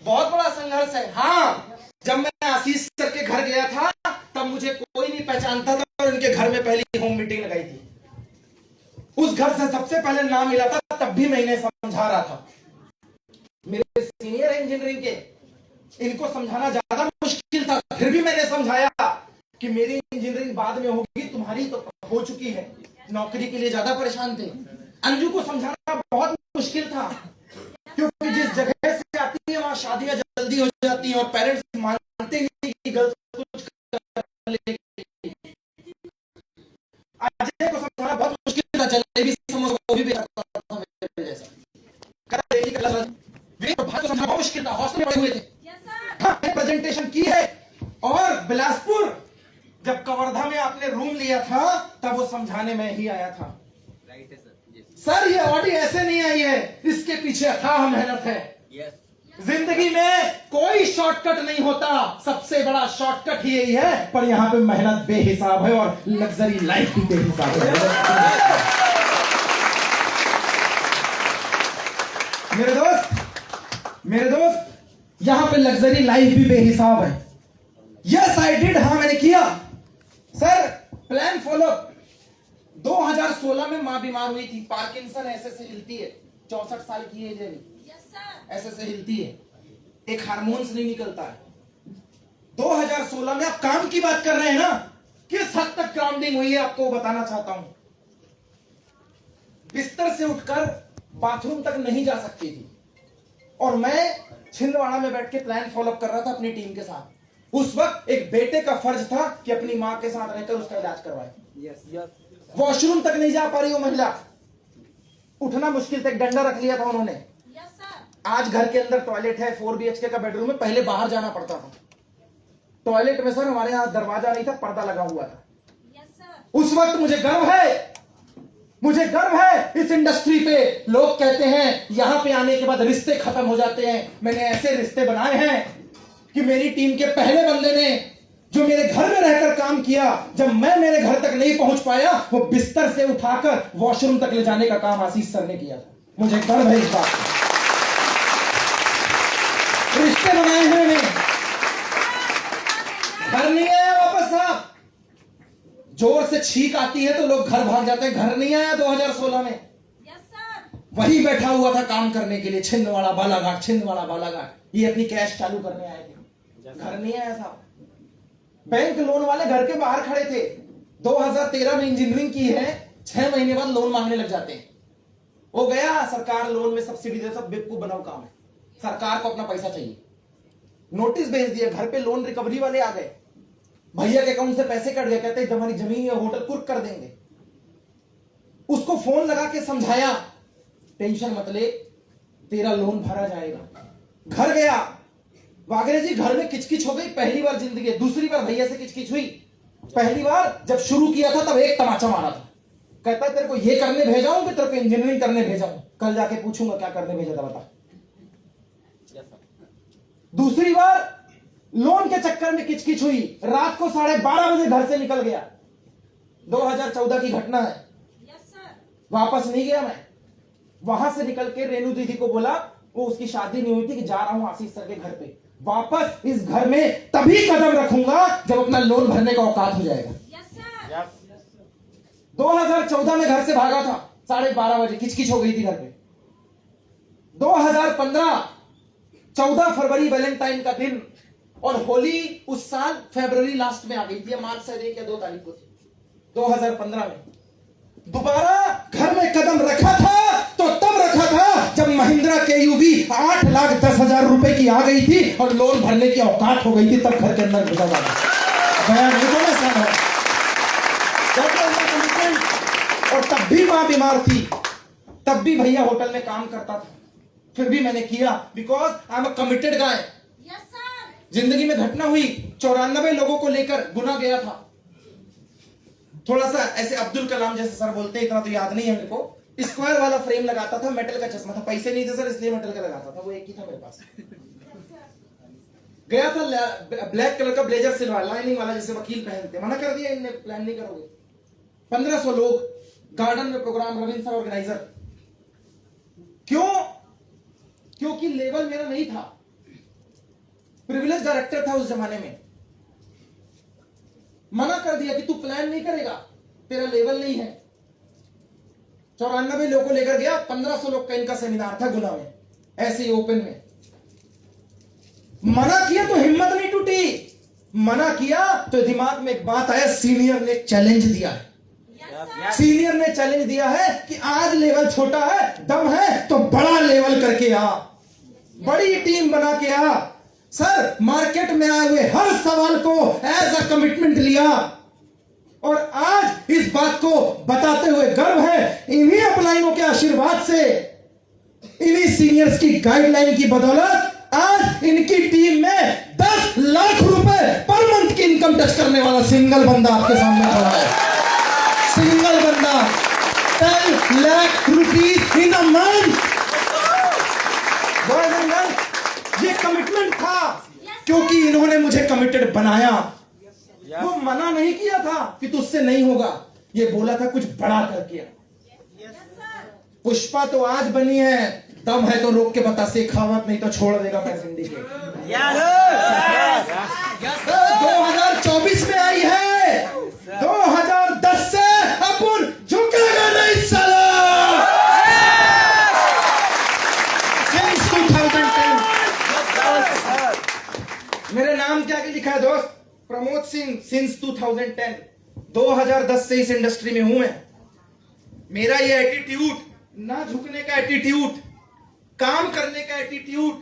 बहुत बड़ा संघर्ष है। हाँ जब मैं आशीष सर के घर गया था तब मुझे कोई नहीं पहचानता था और उनके घर में पहली होम मीटिंग लगाई थी। उस घर से सबसे पहले नाम मिला था, तब भी मैं इन्हें समझा रहा था। मेरे सीनियर है इंजीनियरिंग के, इनको समझाना ज्यादा मुश्किल था, फिर भी मैंने समझाया कि मेरी इंजीनियरिंग बाद में होगी, तुम्हारी शादी के लिए ज्यादा परेशान थे। अंजू को समझाना बहुत मुश्किल था, क्योंकि जिस जगह से आती है वहां शादियां जल्दी हो जाती हैं और पेरेंट्स मानते नहीं कि गर्ल्स कुछ कर लेगी। अजय को समझाना बहुत मुश्किल था, जलेबी समोसा वो भी बेचता था मेरे जैसा। समझाना बहुत मुश्किल था, हॉस्टल में पड़े हुए थे। हाँ, प्रेजेंटेशन की है। और बिलासपुर जब कवर्धा में आपने रूम लिया था तब वो समझाने में ही आया था। राइट है सर। सर ये ऑडी ऐसे नहीं आई है, इसके पीछे अथाह मेहनत है। जिंदगी में कोई शॉर्टकट नहीं होता, सबसे बड़ा शॉर्टकट ही यही है, पर यहां पे मेहनत बेहिसाब है और लग्जरी लाइफ भी बेहिसाब है। मेरे दोस्त यहां पे लग्जरी लाइफ भी बेहिसाब है। यस आई डिड, हाँ मैंने किया। Sir plan follow. 2016 में मां बीमार हुई थी, पार्किंसन ऐसे से हिलती है, 64 साल की एज है, ऐसे से हिलती है, एक हार्मोन्स नहीं निकलता है। 2016 में आप काम की बात कर रहे हैं ना, किस हद तक ग्राउंडिंग हुई है आपको बताना चाहता हूं। बिस्तर से उठकर बाथरूम तक नहीं जा सकती थी, और मैं छिंदवाड़ा में बैठ के प्लान फॉलो कर रहा था अपनी टीम के साथ। उस वक्त एक बेटे का फर्ज था कि अपनी मां के साथ रहकर उसका इलाज करवाए। वॉशरूम तक नहीं जा पा रही वो महिला, उठना मुश्किल था, एक डंडा रख लिया था उन्होंने। आज घर के अंदर टॉयलेट है, 4 BHK का बेडरूम है, पहले बाहर जाना पड़ता था टॉयलेट में। सर हमारे यहाँ दरवाजा नहीं था, पर्दा लगा हुआ था। उस वक्त मुझे गर्व है इस इंडस्ट्री पे। लोग कहते हैं यहां पे आने के बाद रिश्ते खत्म हो जाते हैं। मैंने ऐसे रिश्ते बनाए हैं कि मेरी टीम के पहले बंदे ने जो मेरे घर में रहकर काम किया, जब मैं मेरे घर तक नहीं पहुंच पाया, वो बिस्तर से उठाकर वॉशरूम तक ले जाने का काम आशीष सर ने किया था। मुझे गर्व है इस बात पर। रिश्ते बनाए हैं मैंने। घर नहीं आया वापस साहब, जोर से छींक आती है तो लोग घर भाग जाते हैं। घर नहीं आया 2016 में, वही बैठा हुआ था काम करने के लिए, छिंदवाड़ा बालाघाट। ये अपनी कैश चालू करने आए थे, घर नहीं आया साहब। बैंक लोन वाले घर के बाहर खड़े थे। 2013 में इंजीनियरिंग की है, 6 महीने बाद लोन मांगने लग जाते हैं। वो गया, सरकार लोन में सब्सिडी दे, सब बेवकूफ बनाओ काम है, सरकार को अपना पैसा चाहिए। नोटिस भेज दिया, घर पे लोन रिकवरी वाले आ गए, भैया के अकाउंट से पैसे कट गए, कहते हमारी जमीन या होटल कुर्क कर देंगे। उसको फोन लगा के समझाया, टेंशन मत ले, तेरा लोन भरा जाएगा। घर गया, वागरे जी घर में किचकिच हो गई, पहली बार जिंदगी। दूसरी बार भैया से किचकिच हुई, पहली बार जब शुरू किया था तब एक तमाचा मारा था। कहता तेरे को ये करने भेजा हूं कि तेरे को इंजीनियरिंग करने भेजा हूं, कल जाके पूछूंगा क्या करने भेजा था बता। दूसरी बार लोन के चक्कर में किचकिच हुई, रात को 12:30 बजे घर से निकल गया। 2014 की घटना है। वापस नहीं गया मैं, वहां से निकल के रेनू दीदी को बोला, वो उसकी शादी नहीं हुई थी, कि जा रहा हूं आशीष सर के घर पे। वापस इस घर में तभी कदम रखूंगा जब अपना लोन भरने का औकात हो जाएगा। 2014 में घर से भागा था, 12:30 बजे किचकिच हो गई थी घर पे। 2015 14 फरवरी वैलेंटाइन का दिन, और होली उस साल फरवरी लास्ट में आ गई थी, मार्च से 1 या 2 तारीख को थी 2015 में। दोबारा घर में कदम रखा था तो तब रखा था जब महिंद्रा KUV 8,10,000 रुपए की आ गई थी और लोन भरने की औकात हो गई थी, तब घर के अंदर घुसा था। गया नहीं तो मैं साहब, और तब भी मां बीमार थी, तब भी भैया होटल में काम करता था, फिर भी मैंने किया, because I am a committed guy. जिंदगी में घटना हुई, 94 लोगों को लेकर गुना गया था। थोड़ा सा ऐसे अब्दुल कलाम जैसे सर बोलते, इतना तो याद नहीं है मेरे को। स्क्वायर वाला फ्रेम लगाता था, मेटल का चश्मा था, पैसे नहीं थे सर इसलिए मेटल का लगाता था, वो एक ही था मेरे पास। गया था ब्लैक कलर का ब्लेजर सिलवा, लाइनिंग वाला जैसे वकील पहनते, मना कर दिया इनने, प्लान नहीं करोगे। 1500 लोग गार्डन में प्रोग्राम, रविंद्र सर ऑर्गेनाइजर। क्यों? क्योंकि लेवल मेरा नहीं था, प्रिविलेज डायरेक्टर था उस जमाने में। मना कर दिया कि तू प्लान नहीं करेगा, तेरा लेवल नहीं है। 94 लोगों को लेकर गया, 1500 लोग का इनका सेमिनार था गुना में, ऐसे ही ओपन में। मना किया तो हिम्मत नहीं टूटी, मना किया तो दिमाग में एक बात आया, सीनियर ने चैलेंज दिया है। सीनियर ने चैलेंज दिया है कि आज लेवल छोटा है, दम है तो बड़ा लेवल करके आ, बड़ी टीम बना के आ। सर, मार्केट में आए हुए हर सवाल को एज अ कमिटमेंट लिया और आज इस बात को बताते हुए गर्व है, इन्हीं अपलाइनों के आशीर्वाद से, इन्हीं सीनियर्स की गाइडलाइन की बदौलत आज इनकी टीम में 10 लाख रुपए पर मंथ की इनकम टच करने वाला सिंगल बंदा आपके सामने खड़ा है। सिंगल बंदा 10 lakh rupees in a month. ये कमिटमेंट था क्योंकि इन्होंने मुझे कमिटेड बनाया। वो मना नहीं किया था कि तुझसे नहीं होगा, ये बोला था कुछ बड़ा करके। पुष्पा तो आज बनी है, दम है तो रोक के बता, शेखावत नहीं तो छोड़ देगा पैसेंडी के। 2024 में आई है, 2010 से अपन झुकेगा नहीं साला। Since 2010 मेरे नाम क्या लिखा है दोस्त? प्रमोद सिंह। सिंस 2010, 2010 से इस इंडस्ट्री में हूं मैं। मेरा ये एटीट्यूड, ना झुकने का एटीट्यूड, काम करने का एटीट्यूड,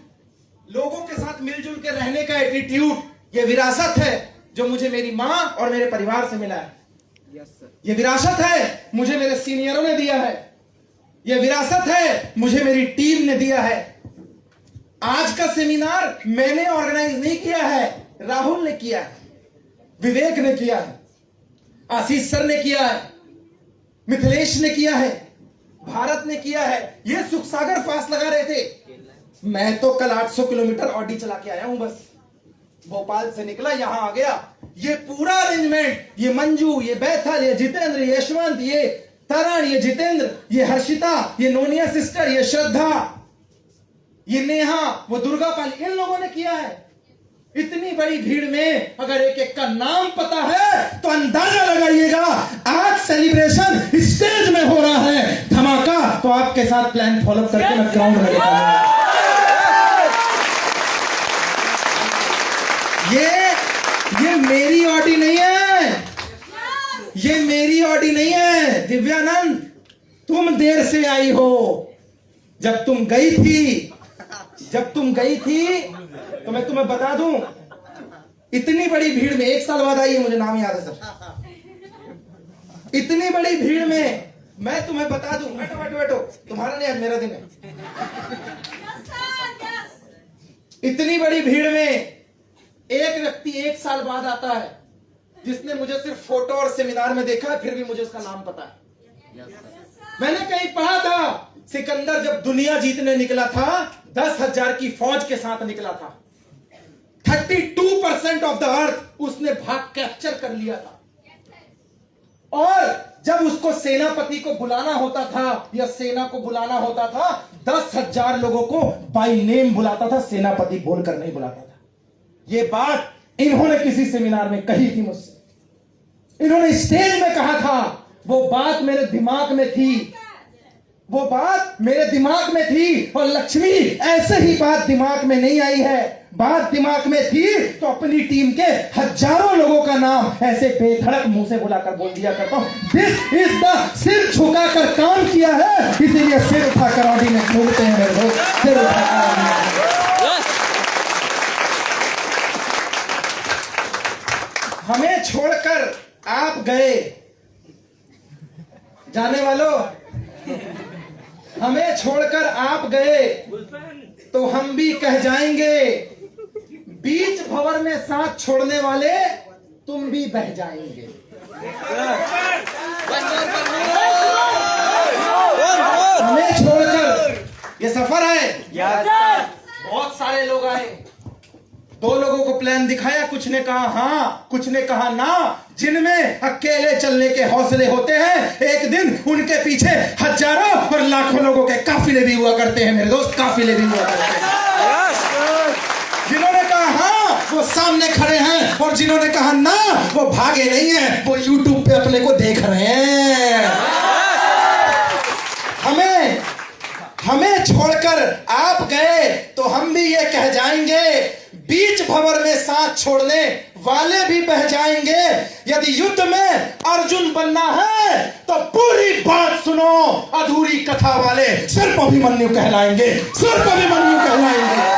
लोगों के साथ मिलजुल के रहने का एटीट्यूड, ये विरासत है जो मुझे मेरी मां और मेरे परिवार से मिला है। ये विरासत है मुझे मेरे सीनियरों ने दिया है। ये विरासत है मुझे मेरी टीम ने दिया है। आज का सेमिनार मैंने ऑर्गेनाइज नहीं किया है, राहुल ने किया है, विवेक ने किया है, आशीष सर ने किया है, मिथिलेश ने किया है, भारत ने किया है। ये सुख सागर पास लगा रहे थे, मैं तो कल 800 किलोमीटर ऑडी चला के आया हूं। बस भोपाल से निकला, यहां आ गया। ये पूरा अरेंजमेंट, ये मंजू, ये बैथल, ये जितेंद्र, ये यशवंत, ये तरण, ये जितेंद्र, ये हर्षिता, ये नोनिया सिस्टर, ये श्रद्धा, ये नेहा, वो दुर्गा पाली, इन लोगों ने किया है। इतनी बड़ी भीड़ में अगर एक एक का नाम पता है तो अंदाजा लगाइएगा आज सेलिब्रेशन स्टेज में हो रहा है, धमाका तो आपके साथ प्लान फॉलो करके मैं ग्राउंड में लेकर ये मेरी ऑडी नहीं है, ये मेरी ऑडी नहीं है। दिव्यानंद, तुम देर से आई हो। जब तुम गई थी तो मैं तुम्हें बता दूं, इतनी बड़ी भीड़ में, 1 साल बाद आई है, मुझे नाम याद है सर। इतनी बड़ी भीड़ में मैं तुम्हें बता दूं, बैठो, तुम्हारा नहीं आज मेरा दिन है। इतनी बड़ी भीड़ में एक व्यक्ति 1 साल बाद आता है जिसने मुझे सिर्फ फोटो और सेमिनार में देखा है, फिर भी मुझे उसका नाम पता है। मैंने कहीं पढ़ा था, सिकंदर जब दुनिया जीतने निकला था 10,000 की फौज के साथ निकला था। 32% ऑफ द अर्थ उसने भाग कैप्चर कर लिया था। और जब उसको सेनापति को बुलाना होता था या सेना को बुलाना होता था, 10,000 लोगों को बाय नेम बुलाता था, सेनापति बोलकर नहीं बुलाता था। ये बात इन्होंने किसी सेमिनार में कही थी मुझसे, इन्होंने स्टेज में कहा था। वो बात मेरे दिमाग में थी, वो बात मेरे दिमाग में थी। और लक्ष्मी, ऐसे ही बात दिमाग में नहीं आई है, बात दिमाग में थी तो अपनी टीम के हजारों लोगों का नाम ऐसे बेधड़क मुंह से बुलाकर बोल दिया करता हूं। दिस इज द सिर झुकाकर काम किया है, इसीलिए सिर उठाकर ऑडी में बोलते हैं मेरे दोस्त, सिर उठाकर। हमें छोड़कर आप गए, जाने वालों, हमें छोड़कर आप गए तो हम भी कह जाएंगे, बीच भंवर में साथ छोड़ने वाले तुम भी बह जाएंगे। हमें छोड़कर ये सफर है। बहुत सारे लोग आए, 2 लोगों को प्लान दिखाया, कुछ ने कहा हाँ, कुछ ने कहा ना। जिनमें अकेले चलने के हौसले होते हैं, एक दिन उनके पीछे हजारों और लाखों लोगों के काफिले भी हुआ करते हैं मेरे दोस्त, काफिले भी हुआ करते हैं। जिन्होंने कहा हाँ, वो सामने खड़े हैं, और जिन्होंने कहा ना, वो भागे नहीं हैं, वो YouTube पे अपने को देख रहे हैं। हमें छोड़कर आप गए तो हम भी ये कह जाएंगे, बीच भंवर में साथ छोड़ने वाले भी बह जाएंगे। यदि युद्ध में अर्जुन बनना है तो पूरी बात सुनो, अधूरी कथा वाले सिर्फ अभिमन्यु कहलाएंगे, सिर्फ अभिमन्यु कहलाएंगे।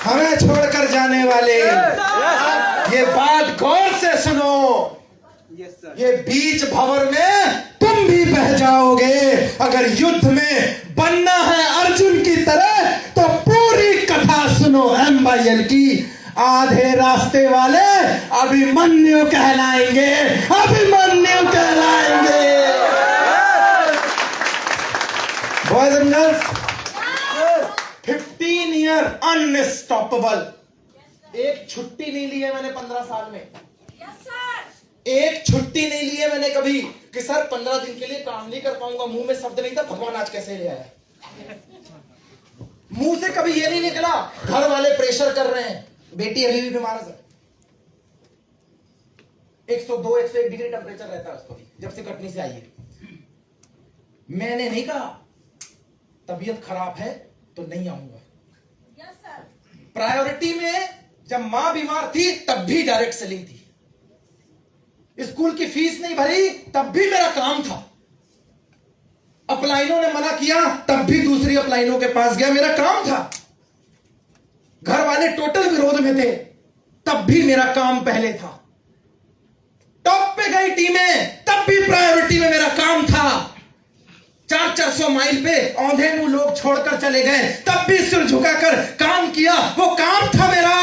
हमें छोड़कर जाने वाले, ये बात गौर से सुनो, ये बीच भंवर में तुम भी बह जाओगे। अगर युद्ध में बनना है अर्जुन की तरह तो पूरी कथा सुनो MYL की। आधे रास्ते वाले अभिमन्यु कहलाएंगे, अभिमन्यु कहलाएंगे। Boys and girls, 15 year unstoppable. एक छुट्टी नहीं ली है मैंने 15 साल में। एक छुट्टी नहीं ली है मैंने कभी कि सर 15 दिन के लिए काम नहीं कर पाऊंगा। मुंह में शब्द नहीं था, भगवान आज कैसे ले आया। मुंह से कभी ये नहीं निकला, घर वाले प्रेशर कर रहे हैं, बेटी अभी भी बीमार है सर, 102 101 डिग्री टेम्परेचर रहता है उसको भी, जब से कटनी से आई है। मैंने नहीं कहा तबीयत खराब है तो नहीं आऊंगा। प्रायोरिटी में जब मां बीमार थी तब भी डायरेक्ट सेलिंग थी, स्कूल की फीस नहीं भरी तब भी मेरा काम था, अपलाइनों ने मना किया तब भी दूसरी अपलाइनों के पास गया, मेरा काम था। घर वाले टोटल विरोध में थे तब भी मेरा काम पहले था। टॉप पे गई टीमें तब भी प्रायोरिटी में मेरा काम था। 400 माइल पे औंधे मुंह लोग छोड़कर चले गए तब भी सिर झुकाकर काम किया, वो काम था मेरा।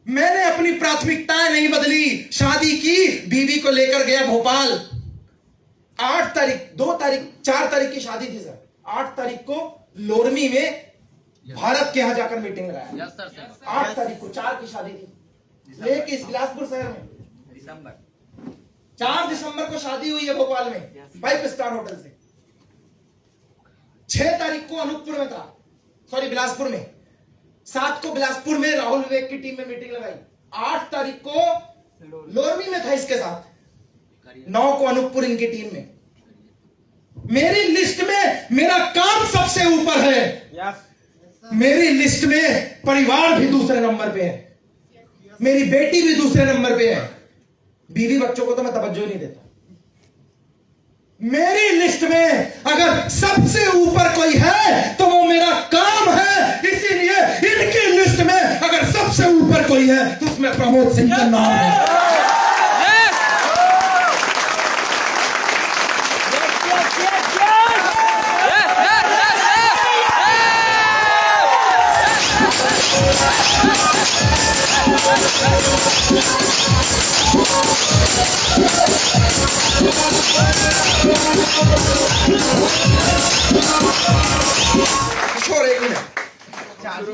मैंने अपनी प्राथमिकताएं नहीं बदली। शादी की, बीवी को लेकर गया भोपाल। 8 तारीख 2 तारीख 4 तारीख की शादी थी सर, 8 तारीख को लोरमी में भारत के यहां जाकर मीटिंग लगाया। 8 तारीख को 4 की शादी थी, लेके इस बिलासपुर शहर में। 4 दिसंबर को शादी हुई है भोपाल में 5 स्टार होटल से। 6 तारीख को अनूपपुर में था, सॉरी बिलासपुर में। 7 को बिलासपुर में राहुल विवेक की टीम में मीटिंग लगाई। 8 तारीख को लोरमी में था इसके साथ, 9 को अनूपपुर इनकी टीम में। मेरी लिस्ट में मेरा काम सबसे ऊपर है। मेरी लिस्ट में परिवार भी दूसरे नंबर पे है, मेरी बेटी भी दूसरे नंबर पे है, बीवी बच्चों को तो मैं तवज्जो नहीं देता। मेरी लिस्ट में अगर सबसे ऊपर कोई है तो वो मेरा काम है। इसीलिए इनकी लिस्ट में अगर सबसे ऊपर कोई है तो उसमें प्रमोद सिंह का नाम है।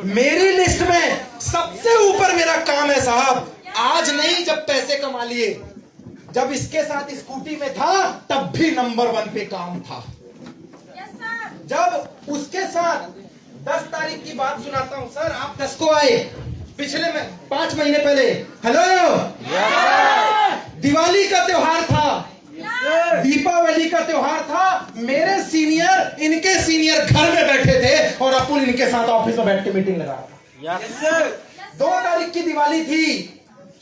मेरी लिस्ट में सबसे ऊपर मेरा काम है साहब। आज नहीं, जब पैसे कमा लिए, जब इसके साथ स्कूटी में था तब भी नंबर 1 पे काम था। जब उसके साथ 10 तारीख की बात सुनाता हूं सर, आप 10 को आए, पिछले में 5 महीने पहले। हेलो, दिवाली का त्योहार था, दीपावली का त्योहार था। मेरे सीनियर इनके सीनियर घर में बैठे थे और अपुल इनके साथ ऑफिस में बैठ के मीटिंग लगा रहा था। 2 तारीख की दिवाली थी,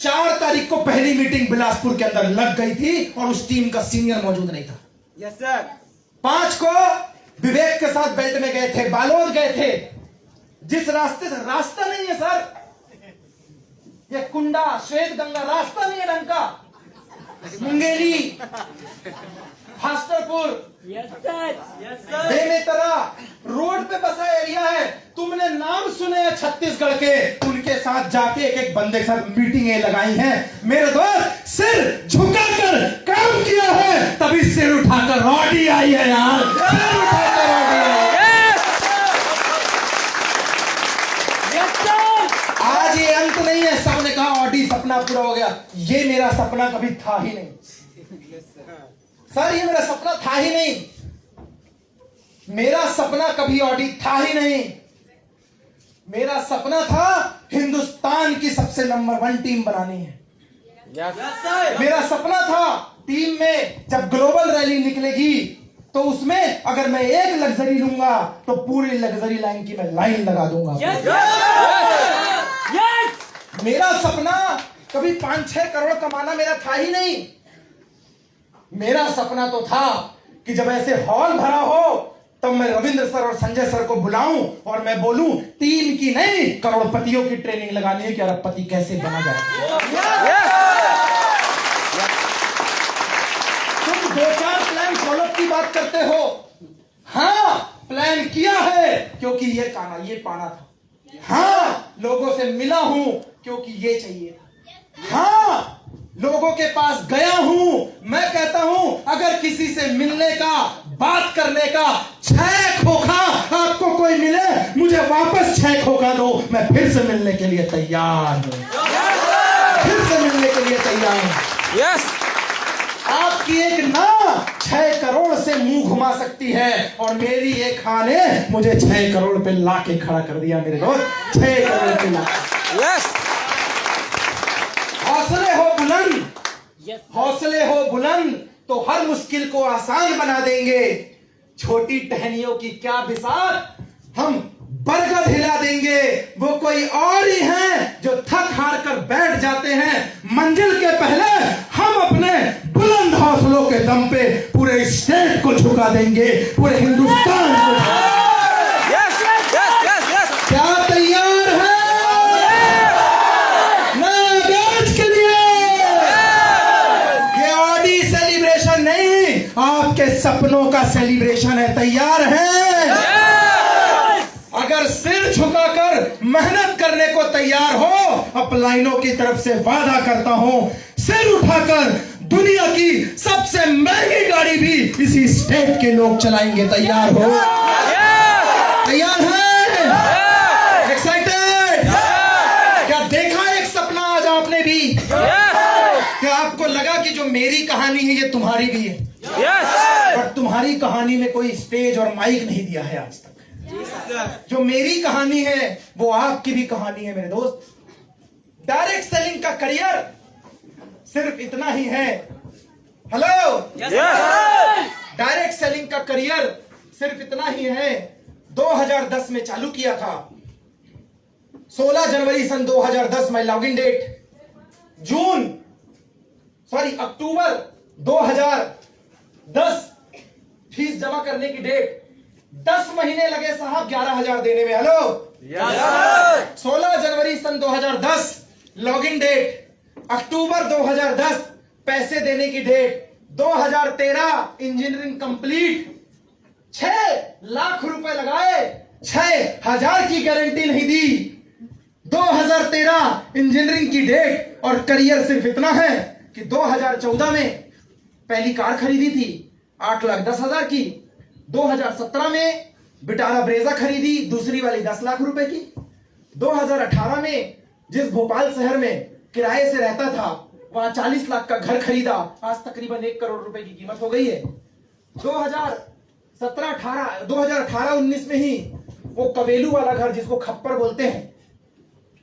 4 तारीख को पहली मीटिंग बिलासपुर के अंदर लग गई थी और उस टीम का सीनियर मौजूद नहीं था। Yes sir. 5 को विवेक के साथ बेल्ट में गए थे, बालोद गए थे। जिस रास्ते से, रास्ता नहीं है सर, ये कुंडा श्वेत गंगा रास्ता नहीं है ढंग का, मुंगेली, भास्करपुर, बेमेतरा रोड पे बसा एरिया है। तुमने नाम सुने हैं छत्तीसगढ़ के, उनके साथ जाके एक बंदे के साथ मीटिंगें लगाई हैं। मेरे दोस्त, सिर झुकाकर काम किया है तभी सिर उठाकर रॉडी आई है यार, सिर उठाकर रॉडी आई है। आज ये अंत नहीं है। सबने कहा ऑडी सपना पूरा हो गया, ये मेरा सपना कभी था ही नहीं सर, ये मेरा सपना था ही नहीं। मेरा सपना कभी ऑडी था ही नहीं। मेरा सपना था हिंदुस्तान की सबसे नंबर 1 टीम बनानी है। मेरा सपना था टीम में जब ग्लोबल रैली निकलेगी तो उसमें अगर मैं एक लग्जरी लूंगा तो पूरी लग्जरी लाइन की मैं लाइन लगा दूंगा। मेरा सपना कभी 5-6 करोड़ कमाना मेरा था ही नहीं। मेरा सपना तो था कि जब ऐसे हॉल भरा हो तब मैं रविंद्र सर और संजय सर को बुलाऊं और मैं बोलूं टीम की नहीं करोड़पतियों की ट्रेनिंग लगानी है कि अरबपति कैसे बना जाए। तुम 2-4 प्लान फॉलोअप की बात करते हो। हाँ, प्लान किया है क्योंकि ये पाना था। हाँ, लोगों से मिला हूं क्योंकि ये चाहिए था। हाँ, लोगों के पास गया हूं। मैं कहता हूं अगर किसी से मिलने का, बात करने का 6 खोखा आपको कोई मिले, मुझे वापस 6 खोखा दो, मैं फिर से मिलने के लिए तैयार हूं। फिर से मिलने के लिए तैयार हूं। यस, आपकी एक ना 6 करोड़ से मुंह घुमा सकती है और मेरी एक हाँ ने मुझे 6 करोड़ पे लाके खड़ा कर दिया मेरे दोस्त। 6 करोड़ पे ला। यस, हौसले हो बुलंद, हौसले हो बुलंद तो हर मुश्किल को आसान बना देंगे। छोटी टहनियों की क्या बिसात, हम बरगद हिला देंगे। वो कोई और ही हैं जो थक हार कर बैठ जाते हैं। मंजिल के पहले हम अपने बुलंद हौसलों के दम पे पूरे स्टेट को झुका देंगे, पूरे हिंदुस्तान को। Yes, yes, yes, yes. क्या तैयार है के लिए? ये ऑडी सेलिब्रेशन नहीं, आपके सपनों का सेलिब्रेशन है। तैयार है? अगर सिर झुकाकर मेहनत करने को तैयार हो, अपलाइनों की तरफ से वादा करता हूं, सिर उठाकर दुनिया की सबसे महंगी गाड़ी भी इसी स्टेट के लोग चलाएंगे। तैयार हो? तैयार है? एक्साइटेड? क्या देखा एक सपना आज आपने भी? क्या आपको लगा कि जो मेरी कहानी है ये तुम्हारी भी है? पर तुम्हारी कहानी में कोई स्टेज और माइक नहीं दिया है आज तक। जो मेरी कहानी है वो आपकी भी कहानी है मेरे दोस्त। डायरेक्ट सेलिंग का करियर सिर्फ इतना ही है। हेलो, डायरेक्ट सेलिंग का करियर सिर्फ इतना ही है। 2010 में चालू किया था। 16 जनवरी सन 2010 में लॉगिन डेट, अक्टूबर 2010 फीस जमा करने की डेट। 10 महीने लगे साहब 11,000 देने में। हेलो, 16 जनवरी सन 2010 लॉगिन डेट, अक्टूबर 2010 पैसे देने की डेट, 2013 इंजीनियरिंग कंप्लीट। 6 लाख रुपए लगाए, 6,000 की गारंटी नहीं दी। 2013 इंजीनियरिंग की डेट और करियर सिर्फ इतना है कि 2014 में पहली कार खरीदी थी 8,10,000 की। 2017 में विटारा ब्रेजा खरीदी, दूसरी वाली 10 लाख रुपए की। 2018 में जिस भोपाल शहर में किराए से रहता था वहां 40 लाख का घर खरीदा, आज तकरीबन 1 करोड़ रुपए की कीमत हो गई है। 2018-19 में ही वो कबेलू वाला घर, जिसको खप्पर बोलते हैं,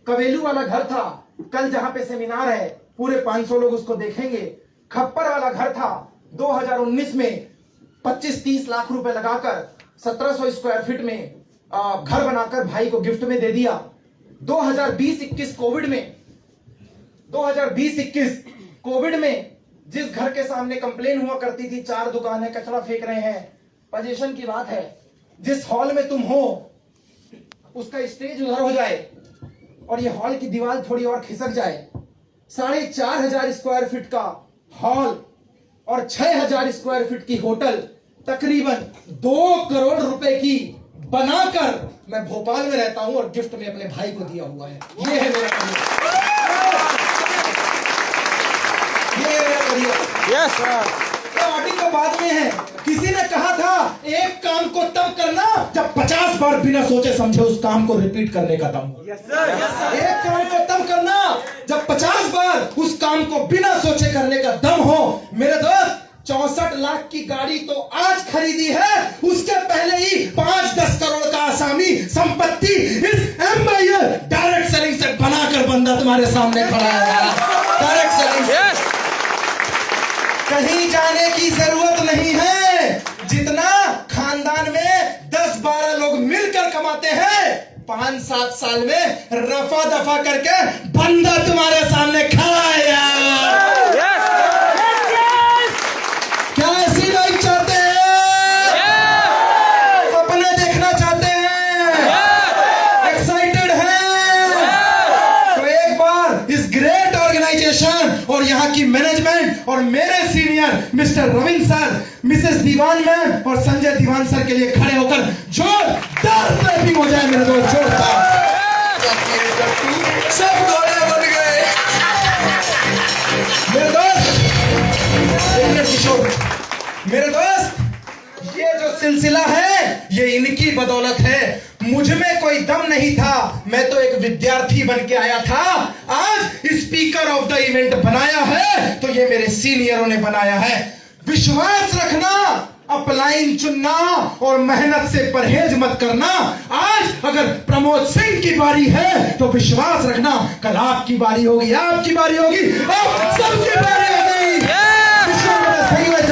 कबेलू वाला घर था। कल जहां पे सेमिनार है पूरे 500 लोग उसको देखेंगे। खप्पर वाला घर था। 2019 में 25-30 लाख रुपए लगाकर 1700 स्क्वायर फीट में घर बनाकर भाई को गिफ्ट में दे दिया। 2020-21 कोविड में जिस घर के सामने कंप्लेन हुआ करती थी 4 दुकानें कचरा फेंक रहे हैं, पोजीशन की बात है, जिस हॉल में तुम हो उसका स्टेज उधर हो जाए और ये हॉल की दीवार थोड़ी और खिसक जाए, 4,500 स्क्वायर फीट का हॉल और 6,000 स्क्वायर फीट की होटल तकरीबन 2 करोड़ रुपए की बनाकर मैं भोपाल में रहता हूं और गिफ्ट में अपने भाई को दिया हुआ है। ये है मेरा करियर। ये है मेरा करियर। Yes sir. ऑडिट तो बाद में है। किसी ने कहा था एक काम को तब करना जब 50 बार बिना सोचे समझे उस काम को रिपीट करने का दम हो। एक काम को तब करना जब 50 बार उस काम को बिना सोचे करने का दम हो। मेरे दोस्त, 64 लाख की गाड़ी तो आज खरीदी है, उसके पहले ही 5-10 करोड़ का आसामी संपत्ति इस एम्पायर डायरेक्ट सेलिंग से बनाकर बंदा तुम्हारे सामने खड़ा है। Direct selling. कहीं जाने की जरूरत नहीं है। जितना खानदान में 10-12 लोग मिलकर कमाते हैं, 5-7 साल में रफा दफा करके बंदा तुम्हारे सामने खड़ा है यार। क्या ऐसी लाइफ चाहते हैं? अपने देखना चाहते हैं? एक्साइटेड हैं? तो एक बार इस ग्रेट ऑर्गेनाइजेशन और यहाँ की मैनेजमेंट और मेरे senior Mr Ravindra sir, Mrs Diwan ma'am और संजय दीवान सर के लिए खड़े होकर जोरदार क्लैपिंग हो जाए मेरे दोस्त, जोरदार। सब घोड़े बन गए। मेरे दोस्त, एक मिनट किशोर, मेरे दोस्त, ये जो सिलसिला है ये इनकी बदौलत है। मुझ में कोई दम नहीं था, मैं तो एक विद्यार्थी बन के आया था। आज स्पीकर ऑफ द इवेंट बनाया है तो ये मेरे सीनियरों ने बनाया है। विश्वास रखना, अपलाइन चुनना और मेहनत से परहेज मत करना। आज अगर प्रमोद सिंह की बारी है तो विश्वास रखना कल आपकी बारी होगी, आपकी बारी होगी, आप सबकी